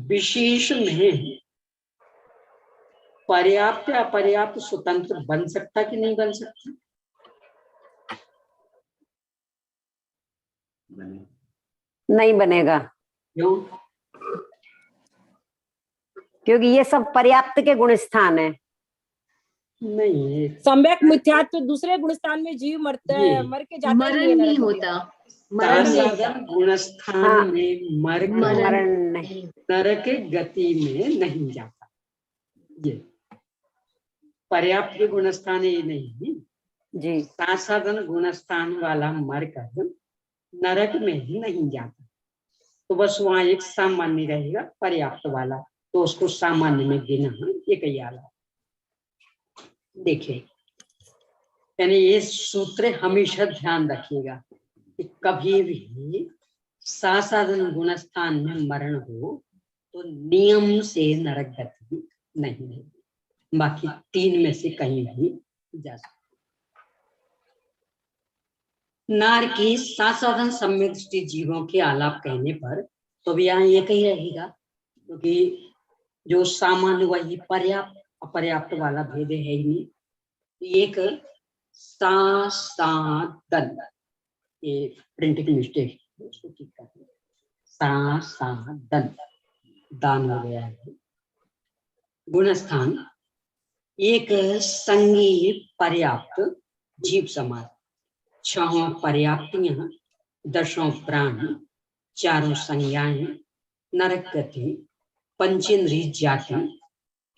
विशेष में पर्याप्त अपर्याप्त स्वतंत्र बन सकता कि नहीं बन सकता? नहीं बनेगा। क्यों? क्योंकि ये सब पर्याप्त के गुण स्थान है। नहीं, सम्यक मिथ्यात्व दूसरे गुण स्थान में जीव मरता है, मर के जाता ही मरण नहीं नरक होता, साधन गुण स्थान हाँ। में मरण नहीं। नरक गति में नहीं जाता। ये पर्याप्त के गुण स्थान ये नहीं जी। साधन गुण स्थान वाला मर कर नरक में ही नहीं जाता, तो बस वहां एक सामान्य रहेगा पर्याप्त वाला, तो उसको सामान्य में गिना एक ही आला। देखिए, यानी ये सूत्र हमेशा ध्यान रखिएगा कि कभी भी साधन गुण स्थान में मरण हो तो नियम से नरक गति नहीं है, बाकी तीन में से कहीं भी जा सकते। नार की साधन सम्यक दृष्टि जीवों के आलाप कहने पर तो भी यहाँ एक ही रहेगा, क्योंकि जो सामान्य वही पर्याप्त अपर्याप्त वाला भेद है ही नहीं। एक साधन, ये प्रिंटिंग मिस्टेक है, उसको ठीक करना, साधन दान हो गया है। गुणस्थान एक संगी पर्याप्त जीव समाज, छहों पर्याप्तियां, दशों प्राण, चारों संज्ञाएं, नरक गति, पंचेंद्रिय जाति,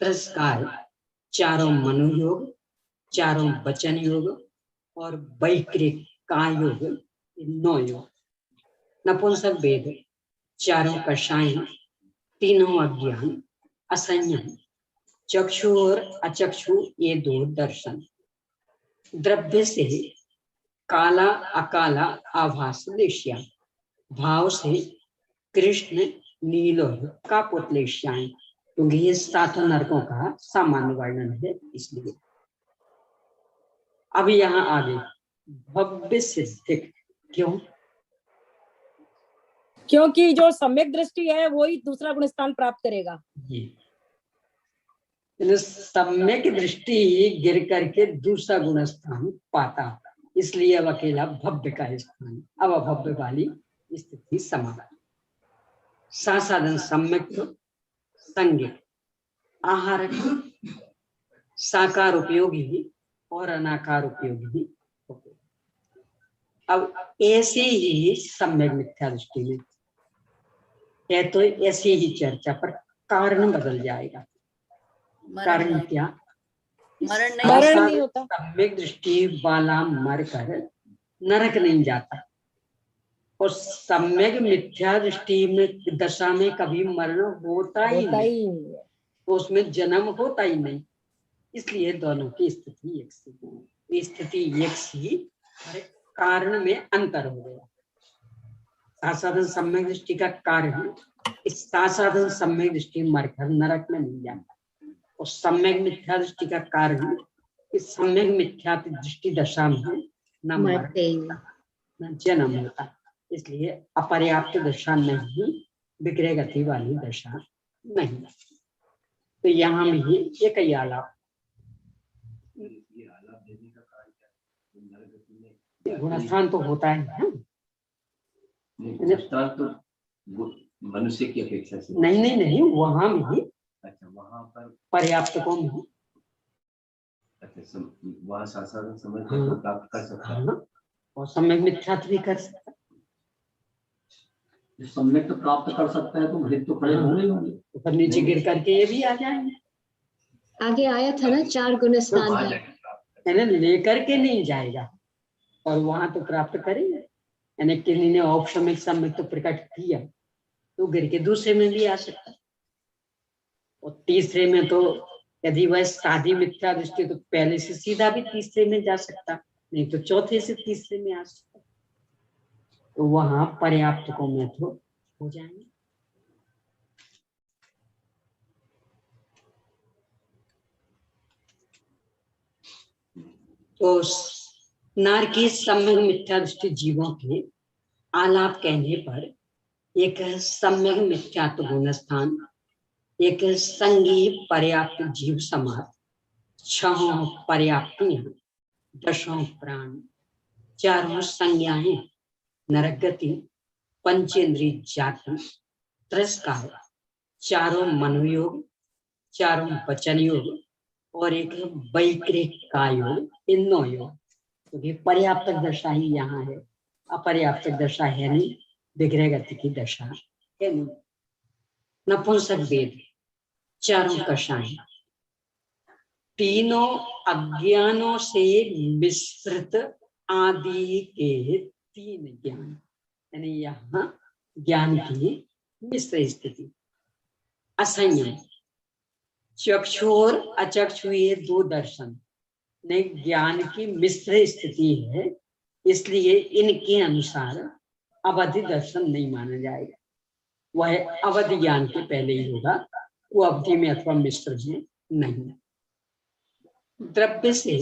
तिरस्कार, चारों मनोयोग, चारों वचन योग और वैक्रिक काय योग, 9 योग। नपुंसक भेद, चारों कषाय, तीनों अज्ञान, असंयम, चक्षु और अचक्षु ये दो दर्शन, द्रव्य से काला अकाला आभास लेश्या, भाव से कृष्ण नील और कापोत लेश्याएं, क्योंकि ये 7 नरकों का सामान्य वर्णन है इसलिए। अब यहाँ आगे भव्य सिद्धिक, क्यों? क्योंकि जो सम्यक दृष्टि है वही दूसरा गुण स्थान प्राप्त करेगा। सम्यक दृष्टि गिर करके दूसरा गुण स्थान पाता, इसलिए अब अकेला भव्य का स्थान, अब अभव्य वाली स्थिति समाप्त। साधन सम्यक संज्ञक, आहारक, साकार उपयोगी और अनाकार उपयोगी। अब ऐसे ही सम्यक मिथ्या दृष्टि में है तो ऐसी ही चर्चा पर कारण बदल जाएगा। कारण क्या? मरण नहीं होता। सम्यक दृष्टि वाला मर कर नरक नहीं जाता, और सम्यक मिथ्या दृष्टि में दशा में कभी मरण होता ही नहीं, तो उसमें जन्म होता ही नहीं। इसलिए दोनों की स्थिति एक सी, स्थिति एक सी, कारण में अंतर हो गया। साधन सम्यक दृष्टि का कारण, इस साधन सम्यक दृष्टि मरकर नरक में नहीं जाता, और सम्यक मिथ्या दृष्टि का कारण, इस सम्यक मिथ्या दृष्टि दशा में न मरते न जन्म होता। इसलिए अपर्याप्त दशा नहीं, विक्रय गति वाली दशा नहीं। तो यहाँ में ही एक ही आलाप, गुणस्थान तो होता है ना, तो मनुष्य की अपेक्षा से नहीं वहां में ही। अच्छा, वहां पर पर्याप्त को नहीं। अच्छा, वहां साधारण समझ को प्राप्त कर सकता है, और सम्यक मिथ्या भी कर सकता है। सम्यक तो प्राप्त कर सकता है, तो भेद तो खड़े होंगे ऊपर नीचे गिर करके ये भी आ जाएंगे। आगे आया था ना 4 गुणस्थान है, यानी लेकर के नहीं जाएगा, और वहां तो प्राप्त करेंगे। यानी किन्हीं ने औपशमिक सम्यक तो प्रकट किया, तो गिर के दूसरे में भी आ सकता है, और तीसरे में तो यदि वह साधी मिथ्या दृष्टि तो पहले से सीधा भी तीसरे में जा सकता, नहीं तो चौथे से तीसरे में आ सकता। तो वहां पर्याप्त को में तो हो जाएंगे। तो नारकीय सम्यक मिथ्या दृष्टि जीवों के आलाप कहने पर एक सम्यक मिथ्यात्व गुणस्थान, एक संगी पर्याप्त जीव समाज, 6 पर्याप्तियां, 10 प्राण, 4 संज्ञाएं, नरक गति, पंचेंद्रिय जाति, तिरस्कार, 4 मनोयोग, 4 वचन योग, और एक वैकृत कायोग, इन 9 योग। क्योंकि तो पर्याप्त दशा ही यहाँ है, अपर्याप्त दशा है नहीं, विग्रह गति की दशा है नहीं। नपुंसक वेद, 4 कषाएं, तीनों अज्ञानों से मिश्रित आदि के 3 ज्ञान, यानी यहाँ ज्ञान की मिश्र स्थिति। असंयम, चक्षु और अचक्षु, ये 2 दर्शन ने ज्ञान की मिश्र स्थिति है, इसलिए इनके अनुसार अवधि दर्शन नहीं माना जाएगा। वह अवधि ज्ञान के पहले ही होगा, वो अवधि में अथवा मिश्र में नहीं। द्रव्य से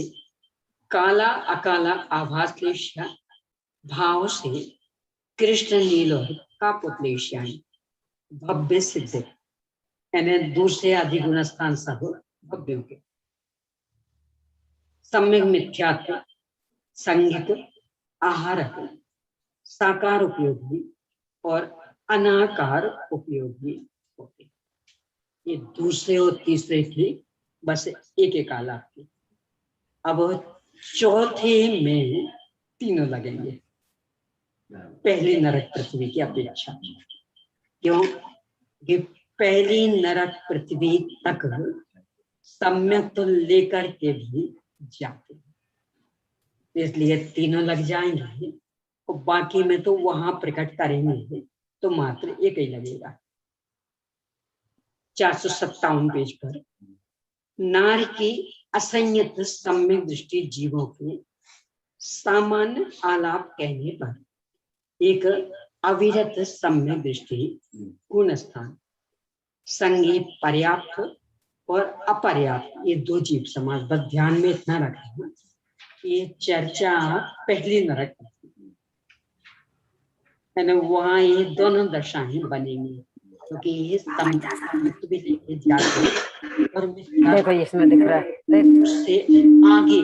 काला अकाला आभास क्लेशिया, भाव से कृष्ण नील और कापोत्लेशियाएं, भव्य सिद्ध, यानी दूसरे आदि गुणस्थान सब भव्यों के। सम्यक मिथ्यात्व, संगीत, आहारक, साकार उपयोगी और अनाकार उपयोगी होते। ये दूसरे और तीसरे की बस एक आलाप की। अब चौथे में 3 लगेंगे, पहली नरक पृथ्वी की अपेक्षा। क्यों? कि पहली नरक पृथ्वी तक सम्यक तो लेकर के भी जाते हैं, इसलिए 3 लग जाएंगे, और बाकी में तो वहां प्रकट करेंगे तो मात्र एक ही लगेगा। 457 पेज पर नार की असंयत सम्यक दृष्टि जीवों के सामान्य आलाप कहने पर एक अविरत सम्यक दृष्टि गुणस्थान, संगी पर्याप्त और अपर्याप्त, ये 2 जीव समाज। बस ध्यान में इतना रखना, ये चर्चा पहली नरक है, वहां ये दोनों दशाएं बनेंगी, क्योंकि ये सम्यक भी लेके जाते और देखो इसमें दिख रहा है, उससे आगे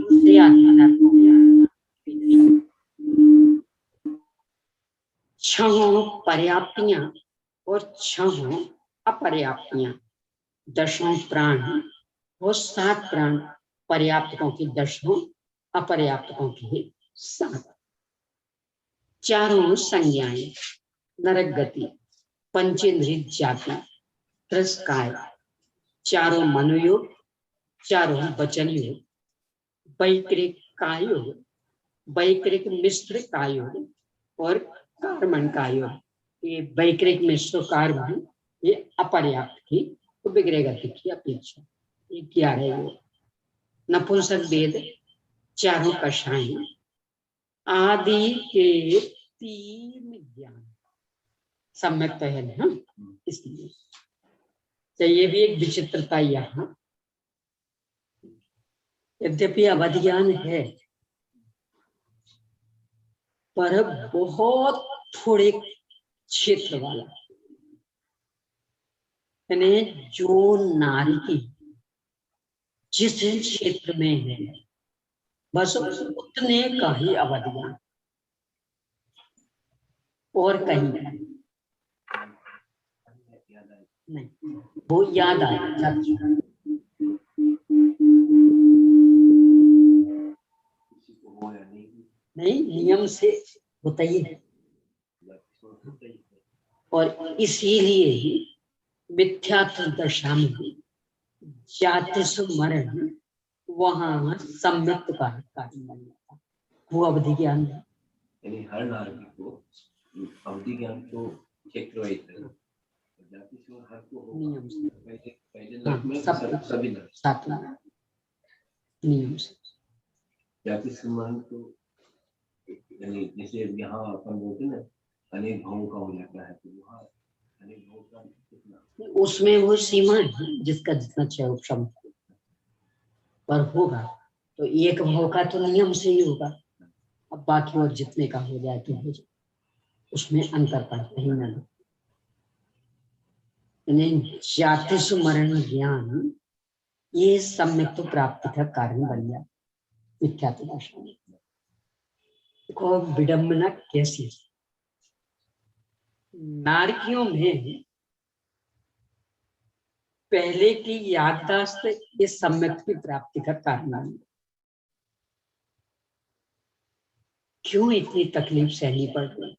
उससे आगे 6 पर्याप्तियां और 6 अपर्याप्तियां, 10 प्राण और 7 प्राण, पर्याप्तकों की 10, अपर्याप्तकों की 7, 4 संज्ञाएं, नरक गति, पंचेंद्रिय जाति, तिरस्कार, 4 मनोयोग, चारों वचन योग, वैकृक काय योग, वैकृक मिश्र काय योग और कर्मण काय योग। ये वैकृक मिश्र कार्य ये अपर्याप्त की तो विग्रह गति की अपेक्षा। ये 11 योग। नपुंसक वेद चारों कषाएं आदि के 3 ज्ञान सम्यक तो है ना, इसलिए तो ये भी एक विचित्रता यहाँ। यद्यपि अवधि ज्ञान है पर बहुत थोड़े क्षेत्र वाला, यानी जो नारी की जिस क्षेत्र में है बस उतने का ही अवधि ज्ञान और कहीं नहीं। वो याद आया नहीं, नियम से होता ही है। और इसीलिए ही मिथ्यात्व दशा में जाति स्मरण वहां सम्यक्त का कार्य बन जाता, वो अवधि ज्ञान है। यानी हर नारी को अवधि ज्ञान को क्षेत्र वाइज है, जाति से हर को नियम से पहले लग में सभी लग सात नियम से जाति स्मरण को, यानी जैसे यहाँ अपन बोलते हैं ना अनेक भावों का हो जाता है, तो वहाँ अनेक भावों का कितना, उसमें वो सीमा है जिसका जितना चाहे क्षमता पर होगा, तो एक भाव का तो नियम से ही होगा। अब बाकी और जितने का हो जाए तो हो जाए, उसमें अंतर पड़ता ही नहीं। जाति स्मरण ज्ञान ये सम्यक प्राप्ति का कारण बन जाए मिथ्यात्व दशा में। देखो विडम्बना कैसी, नारकियों में पहले की याददाश्त ये सम्यक की प्राप्ति का कारण बन गया। क्यों इतनी तकलीफ सहनी पड़ रही?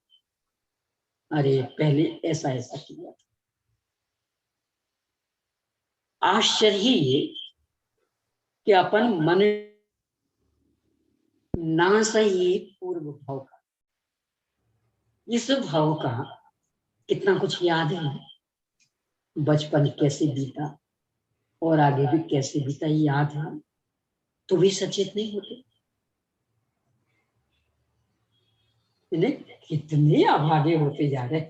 अरे पहले ऐसा ऐसा किया। आश्चर्य ये कि अपन मन ना सही पूर्व भाव का, इस भाव का कितना कुछ याद है, बचपन कैसे बीता और आगे भी कैसे बीता याद है, तो भी सचेत नहीं होते। कितने अभागे होते जा रहे।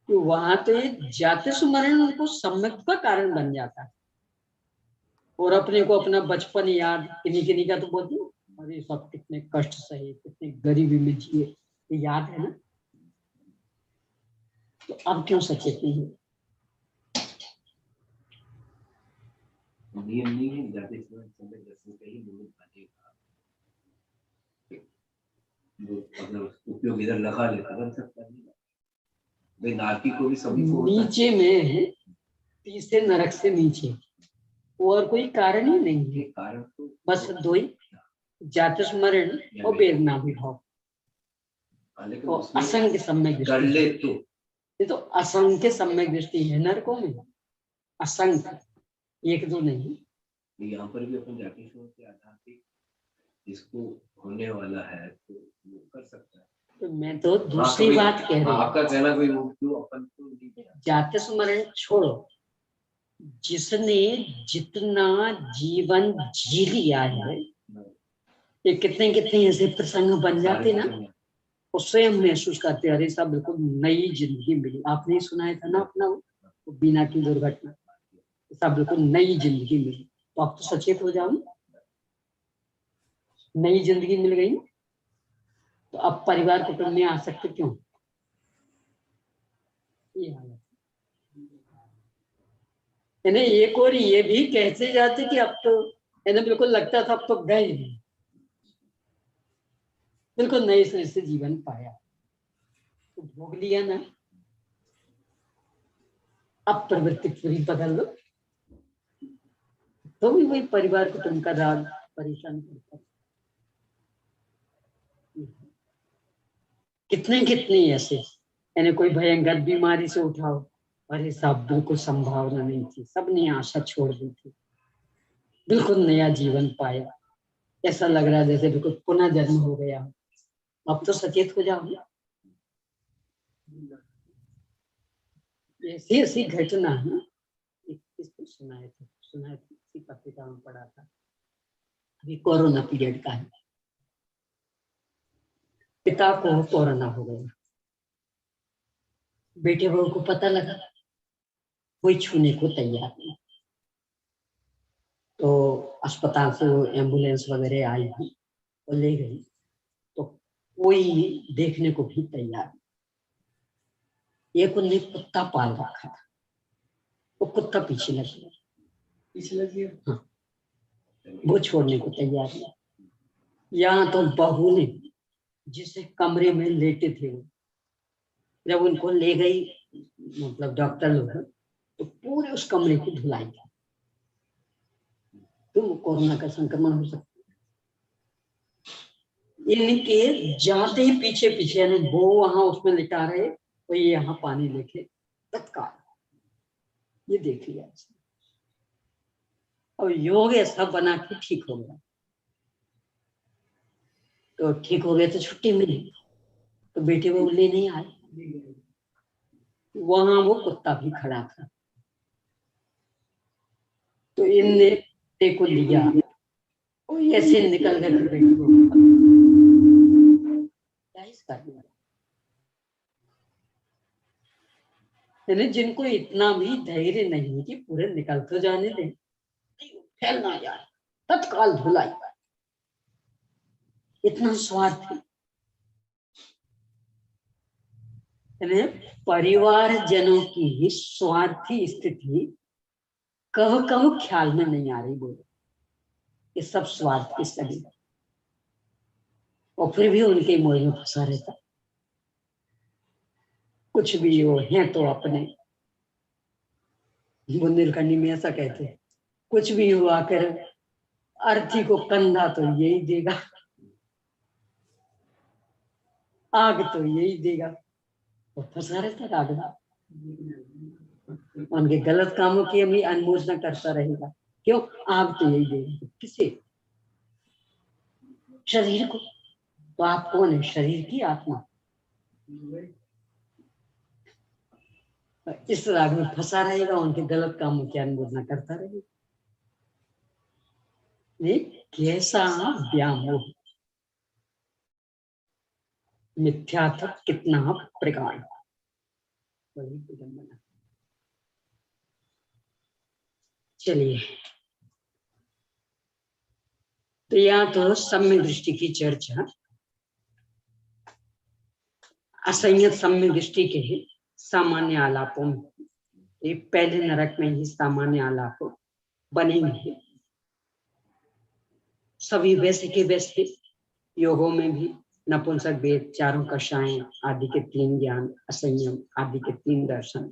तो वहां तो जाति स्मरण उनको सम्यक का कारण बन जाता है, और अपने को अपना बचपन याद, किन्हीं का तो बोलते हो अरे सब कितने कष्ट सहे, कितने गरीबी में जिए, याद है ना। तो अब क्यों सचेत नहीं है? नियम नहीं है, जाति स्मरण सम्यक दर्शन का ही निमित्त बनेगा। मतलब उपयोग इधर लगा लेता बन सकता नहीं, भाई नारकी को भी सभी को नीचे में तीसरे नरक से नीचे और कोई कारण ही नहीं है। कारण तो बस दो ही, जाति स्मरण और वेदना विभाव और असंख्य सम्यक कर ले तो ये तो असंख्य सम्यक दृष्टि है नरकों में, असंख्य, एक दो नहीं। यहाँ पर भी अपन जाति स्मरण के आधार पे जिसको होने वाला है तो वो कर सकता है। तो मैं तो दूसरी बात कह रही हूँ, आपका कहना कोई क्यों अपन को जाति स्मरण छोड़ो, जिसने जितना जीवन जी लिया है, ये कितने कितने ऐसे प्रसंग बन जाते ना, वो स्वयं महसूस करते अरे सब बिल्कुल नई जिंदगी मिली। आपने सुनाया था ना अपना वो बिना की दुर्घटना, सब बिल्कुल नई जिंदगी मिली। तो आप तो सचेत हो जाओ, नई जिंदगी मिल गई ना, तो अब परिवार कुटुंब में आ सकते क्यों? ये हालत है। एक और ये भी कहते जाते कि अब तो बिल्कुल लगता था अब तो गए नहीं, बिल्कुल नए सिरे से जीवन पाया, तो भोग लिया ना, अब प्रवृत्ति पूरी बदल लो, तो भी वही परिवार कुटुंब का राग परेशान करता। कितने कितने ऐसे, कोई भयंकर बीमारी से उठाओ अरे साहब बिल्कुल संभावना नहीं थी, सबने आशा छोड़ दी थी, बिल्कुल नया जीवन पाया, ऐसा लग रहा है जैसे बिल्कुल पुनः जन्म हो गया। अब तो सचेत हो जाओ। ऐसी ऐसी घटना है, किसको सुनाए थे इसी पत्रिका में पढ़ा था, अभी कोरोना पीरियड का है। पिता को कोरोना हो गया, बेटे बहू को पता लगा, कोई छूने को तैयार नहीं, तो अस्पताल से वो एम्बुलेंस वगैरह आई थी और ले गई, तो कोई देखने को भी तैयार नहीं। एक उन्हें कुत्ता पाल रखा था, वो कुत्ता पीछे लग गया, हाँ, वो छोड़ने को तैयार नहीं। यहाँ तो बहू ने जिसे कमरे में लेटे थे वो, जब उनको ले गई मतलब डॉक्टर लोग, तो पूरे उस कमरे की धुलाई की, तो कोरोना का संक्रमण हो सकता है। इनके जाते ही पीछे पीछे, यानी वो वहां उसमें लिटा रहे और ये यहाँ पानी लेके तत्काल, ये देख लिया और योग ऐसा बना के ठीक हो गया। तो ठीक हो गया तो छुट्टी मिली, तो बेटे वो ले नहीं आए, वहां वो कुत्ता भी खड़ा था, तो इनने बेटे को लिया और ऐसे निकल गए बेटे को कर दिया। यानी जिनको इतना भी धैर्य नहीं कि पूरे निकल तो जाने दे, फैल ना जाए, तत्काल धुलाई, इतना स्वार्थी। परिवार जनों की स्वार्थी स्थिति कब कब ख्याल में नहीं आ रही, बोलो, ये सब स्वार्थ की स्थिति, और फिर भी उनके मोह में फंसा रहता। कुछ भी हो हैं तो अपने, बुंदेलखंडी में ऐसा कहते हैं, कुछ भी हो आकर अर्थी को कंधा तो यही देगा, आग तो यही देगा, तो फंसा रहता आग। उनके गलत कामों की हमें अनुमोचना करता रहेगा, क्यों? आग तो यही देगा, किसे? शरीर को। तो आप कौन है? शरीर की आत्मा। इस राग में फंसा रहेगा, उनके गलत कामों की अनुमोचना करता रहेगा। ये कैसा व्यामोह, मिथ्या था कितना प्रकार। चलिए, तो यहाँ तो सम्यक दृष्टि की चर्चा, असंयत सम्यक दृष्टि के ही सामान्य आलापों में, ये पहले नरक में ही सामान्य आलाप बनेंगे। सभी वैसे के वैसे योगों में भी नपुंसक वेद, चारों कषाएं आदि के 3 ज्ञान, असंयम आदि के 3 दर्शन,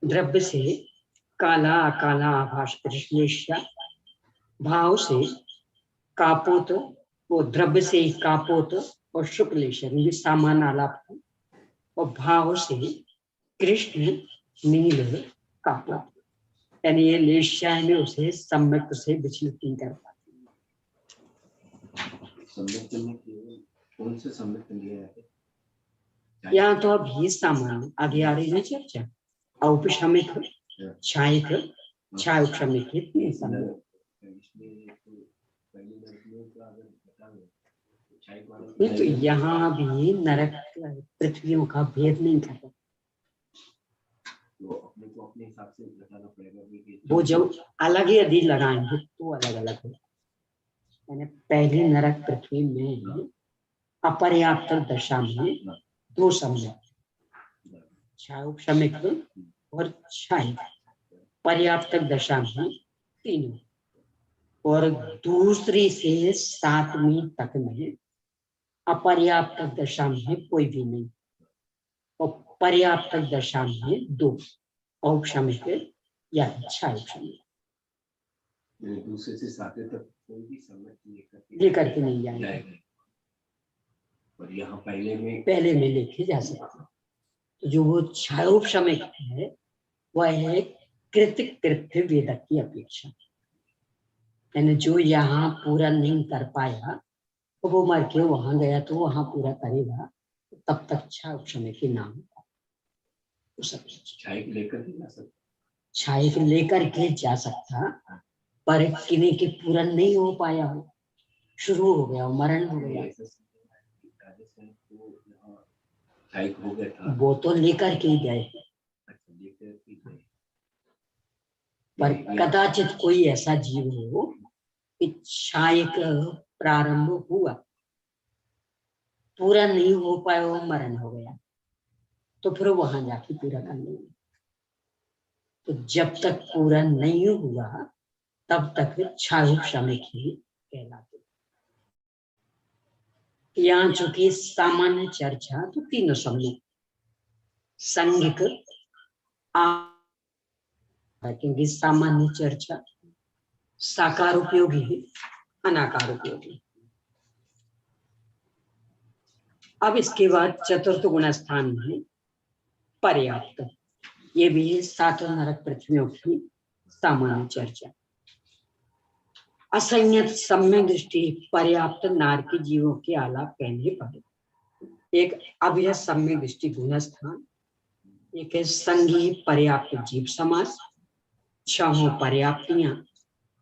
द्रव्य से काला अकाला आभास कृष्णेश्या, भाव से कापोत, वो द्रव्य से कापोत और शुक्लेश्वर, ये सामान आलाप, और भाव से कृष्ण नील कापोत, यानी ये लेश्या में उसे सम्यक से विचलित नहीं कर पाते। कौन से सम्यक लिया है? यहाँ तो अभी सामान्य, आगे आ रही है चर्चा, औपशमिक, छायिक, छायोपशमिक, इतने सम्यक। नहीं तो यहाँ भी नरक पृथ्वियों का भेद नहीं करता, अपने हिसाब से बताना पड़ेगा। वो जब अलग ही यदि लगाएंगे तो अलग अलग हो। यानी पहली नरक पृथ्वी में अपर्याप्त दशा में 2 सम्यक, छायोपशमिक और छायिक, पर्याप्त दशा में 3, और दूसरी से 7वीं तक में अपर्याप्त दशा में कोई भी नहीं, और पर्याप्त दशा में 2, औपशमिक या छायोपशमिक। दूसरे से 7वें तक कोई भी सम्यक लेकर के नहीं जाएंगे, और यहाँ पहले में लेके जा सकते। तो जो वो छायोपशमिक है वह है कृत कृत्य वेदक की अपेक्षा। यानी जो यहाँ पूरा नहीं कर पाया तो वो मर के वहां गया तो वहां पूरा करेगा, तब तक क्षय के नाम छाई लेकर के जा सकता, छाई के लेकर के जा सकता, पर किन्हीं के पूरा नहीं हो पाया हो, शुरू हो गया, मरण हो गया, हो गया था। वो तो लेकर के ही गए, पर कदाचित कोई ऐसा जीव हो कि क्षायक प्रारंभ हुआ, पूरा नहीं हो पाया, वो मरण हो गया, तो फिर वहां जाके पूरा कर लेंगे। तो जब तक पूरा नहीं हुआ तब तक क्षायक श्रमिक ही कहलाते। यहाँ चूंकि सामान्य चर्चा तो तीनों सम्यक संगिक क्योंकि सामान्य चर्चा साकार उपयोगी अनाकार उपयोगी। अब इसके बाद चतुर्थ गुण स्थान में पर्याप्त, ये भी है सातों नरक पृथ्वियों की सामान्य चर्चा। असंयत सम्यक दृष्टि पर्याप्त नार के जीवों के आलाप कहने पर एक अभय सम्यक दृष्टि गुण स्थान, एक है संगी पर्याप्त जीव समास, छहों पर्याप्तियां,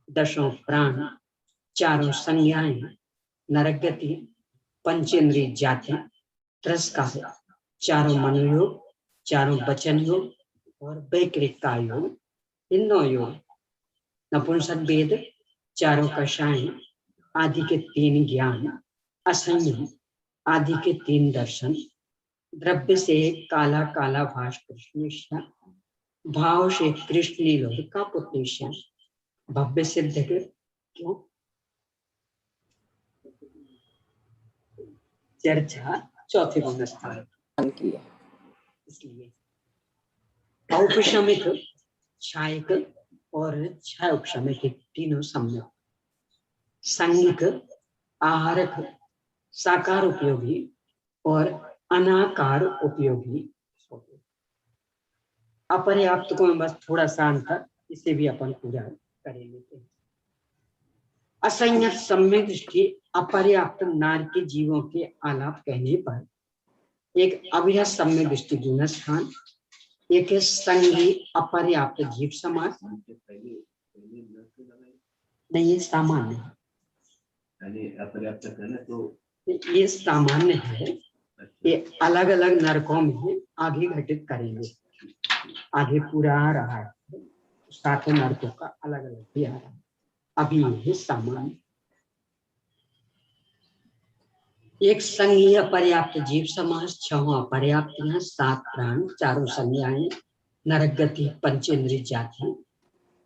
दशों प्राण, चारों संज्ञाएं, नरगति, पंचेंद्रिय जाति, त्रस्कार, चारों मनोयोग, चारों वचन योग और वैकृत का योग, इन नौ योग, नपुंसक वेद, चारों कषाएं आदि के तीन ज्ञान, असंयम आदि के तीन दर्शन, द्रव्य से काला काला भाष कृष्ण, भाव से कृष्ण लीलोर का पुत्र, भव्य सिद्ध के क्यों चर्चा चौथे गुण स्थान की है। इसलिए औपशमिक, छायक और छाय उपशमिक तीनों सम्यक, संगिक, आहारक, साकार उपयोगी और अनाकार उपयोगी। अपर्याप्त को मैं बस थोड़ा सा अंतर, इसे भी अपन पूरा करेंगे। असंयत सम्यक दृष्टि अपर्याप्त नार के जीवों के आलाप कहने पर एक अभय सम्यक दृष्टि गुण स्थान, एक संगी अपर्याप्त जीव समास, नहीं ये सामान्य है, अपर्याप्त करना तो ये सामान्य है, ये अलग अलग नरकों में आगे घटित करेंगे, आगे पूरा आ रहा है, सातों नरकों का अलग अलग भी आ रहा है, अभी ये सामान्य। एक संघीय पर्याप्त जीव समास, छह अपर्याप्तियां, सात प्राण, चारों संज्ञाएं, नरगति, पंचेंद्रिय जाति,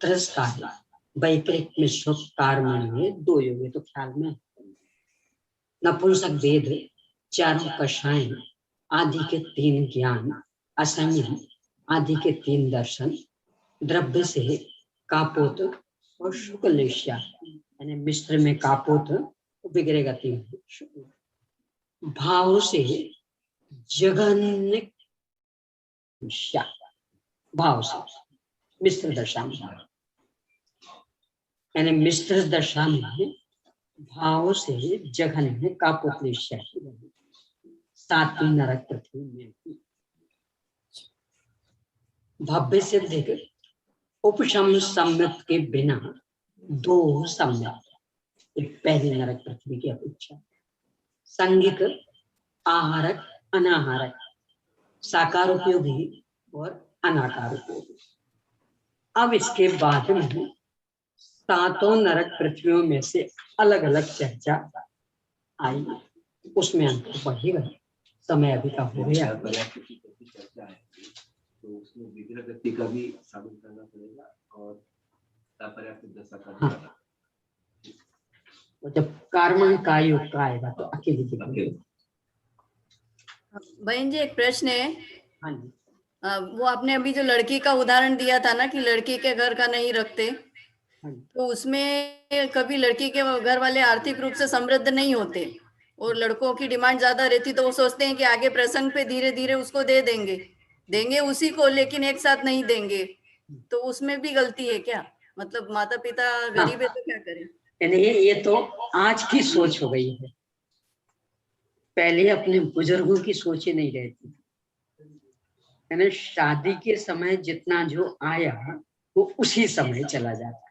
त्रस्कार, वैकृत में सुख, कार्मण में दो योग, तो ख्याल में नपुंसक वेद, चारों कषाएं आदि के तीन ज्ञान, असंयम आदि के तीन दर्शन, द्रव्य से कापोत और शुक्लेश्या, यानी मिश्र में कापोत, विग्रह गति में शुक्ल, भाव से जघन्य, भाव से मिश्र दशा में, यानी मिश्र दशा में भाव से जघन्य कापोक्लेश्या, सातवीं नरक पृथ्वी में भव्य से देख उपशम सम्यक के बिना दो सम्यक, एक पहली नरक पृथ्वी की अपेक्षा, संगिक, आहारक, अनाहारक, साकार उपयोगी और अनाकार उपयोगी। अब इसके बाद में सातों नरक पृथ्वियों में से अलग अलग चर्चा आई, उसमें अंतर बढ़ेगा, समय अभी का हो गया। चर्चा है तो उसमें विग्रह गति का भी शामिल करना पड़ेगा और अपर्याप्त दशा का। हाँ, जब कार्मण का योग का आएगा तो अकेले। बहन जी एक प्रश्न है। हाँ जी, वो आपने अभी जो लड़की का उदाहरण दिया था ना कि लड़की के घर का नहीं रखते, तो उसमें कभी लड़की के घर वाले आर्थिक रूप से समृद्ध नहीं होते और लड़कों की डिमांड ज्यादा रहती, तो वो सोचते हैं कि आगे प्रसंग पे धीरे धीरे उसको दे देंगे, देंगे उसी को, लेकिन एक साथ नहीं देंगे, तो उसमें भी गलती है क्या? मतलब माता पिता गरीब है तो क्या करें? यानी ये तो आज की सोच हो गई है, पहले अपने बुजुर्गों की सोच ही नहीं रहती। यानी शादी के समय जितना जो आया वो उसी समय चला जाता,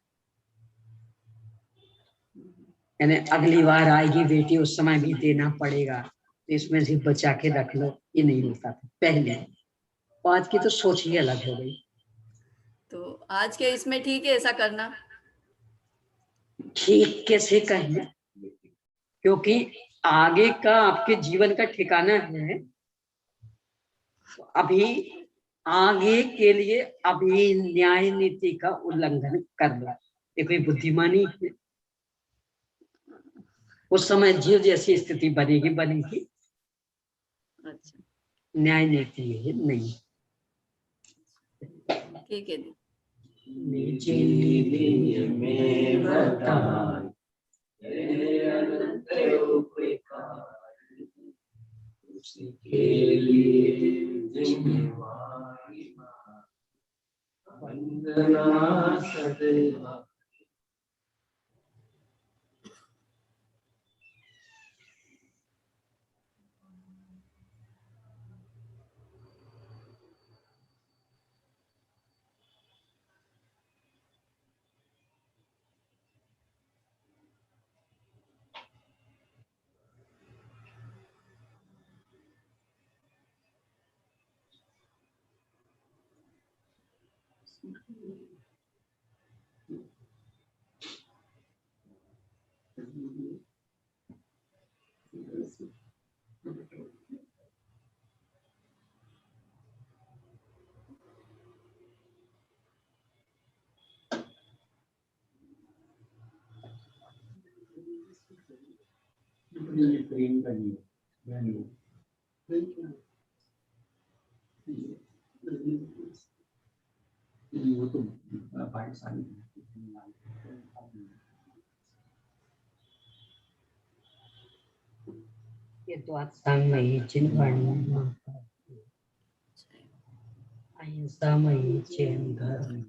यानी अगली बार आएगी बेटी उस समय भी देना पड़ेगा, तो इसमें से बचा के रख लो, ये नहीं होता था पहले। आज की तो सोच ही अलग हो गई। तो आज के इसमें ठीक है ऐसा करना? ठीक कैसे कहें, क्योंकि आगे का आपके जीवन का ठिकाना है, अभी आगे के लिए अभी न्याय नीति का उल्लंघन कर लो, ये कोई बुद्धिमानी है? उस समय जो जैसी स्थिति बनेगी बनेगी। अच्छा, न्याय नीति है नहीं। ठीक है। निज निज में बताए अनंत उपकार, उसके लिए जिम्मेवारी वंदना सदैव। प्रेम करनी वो तो भाग्यशाली ये तो आज संगमयी चिन्ह अहिंसा मयी चैन धर्म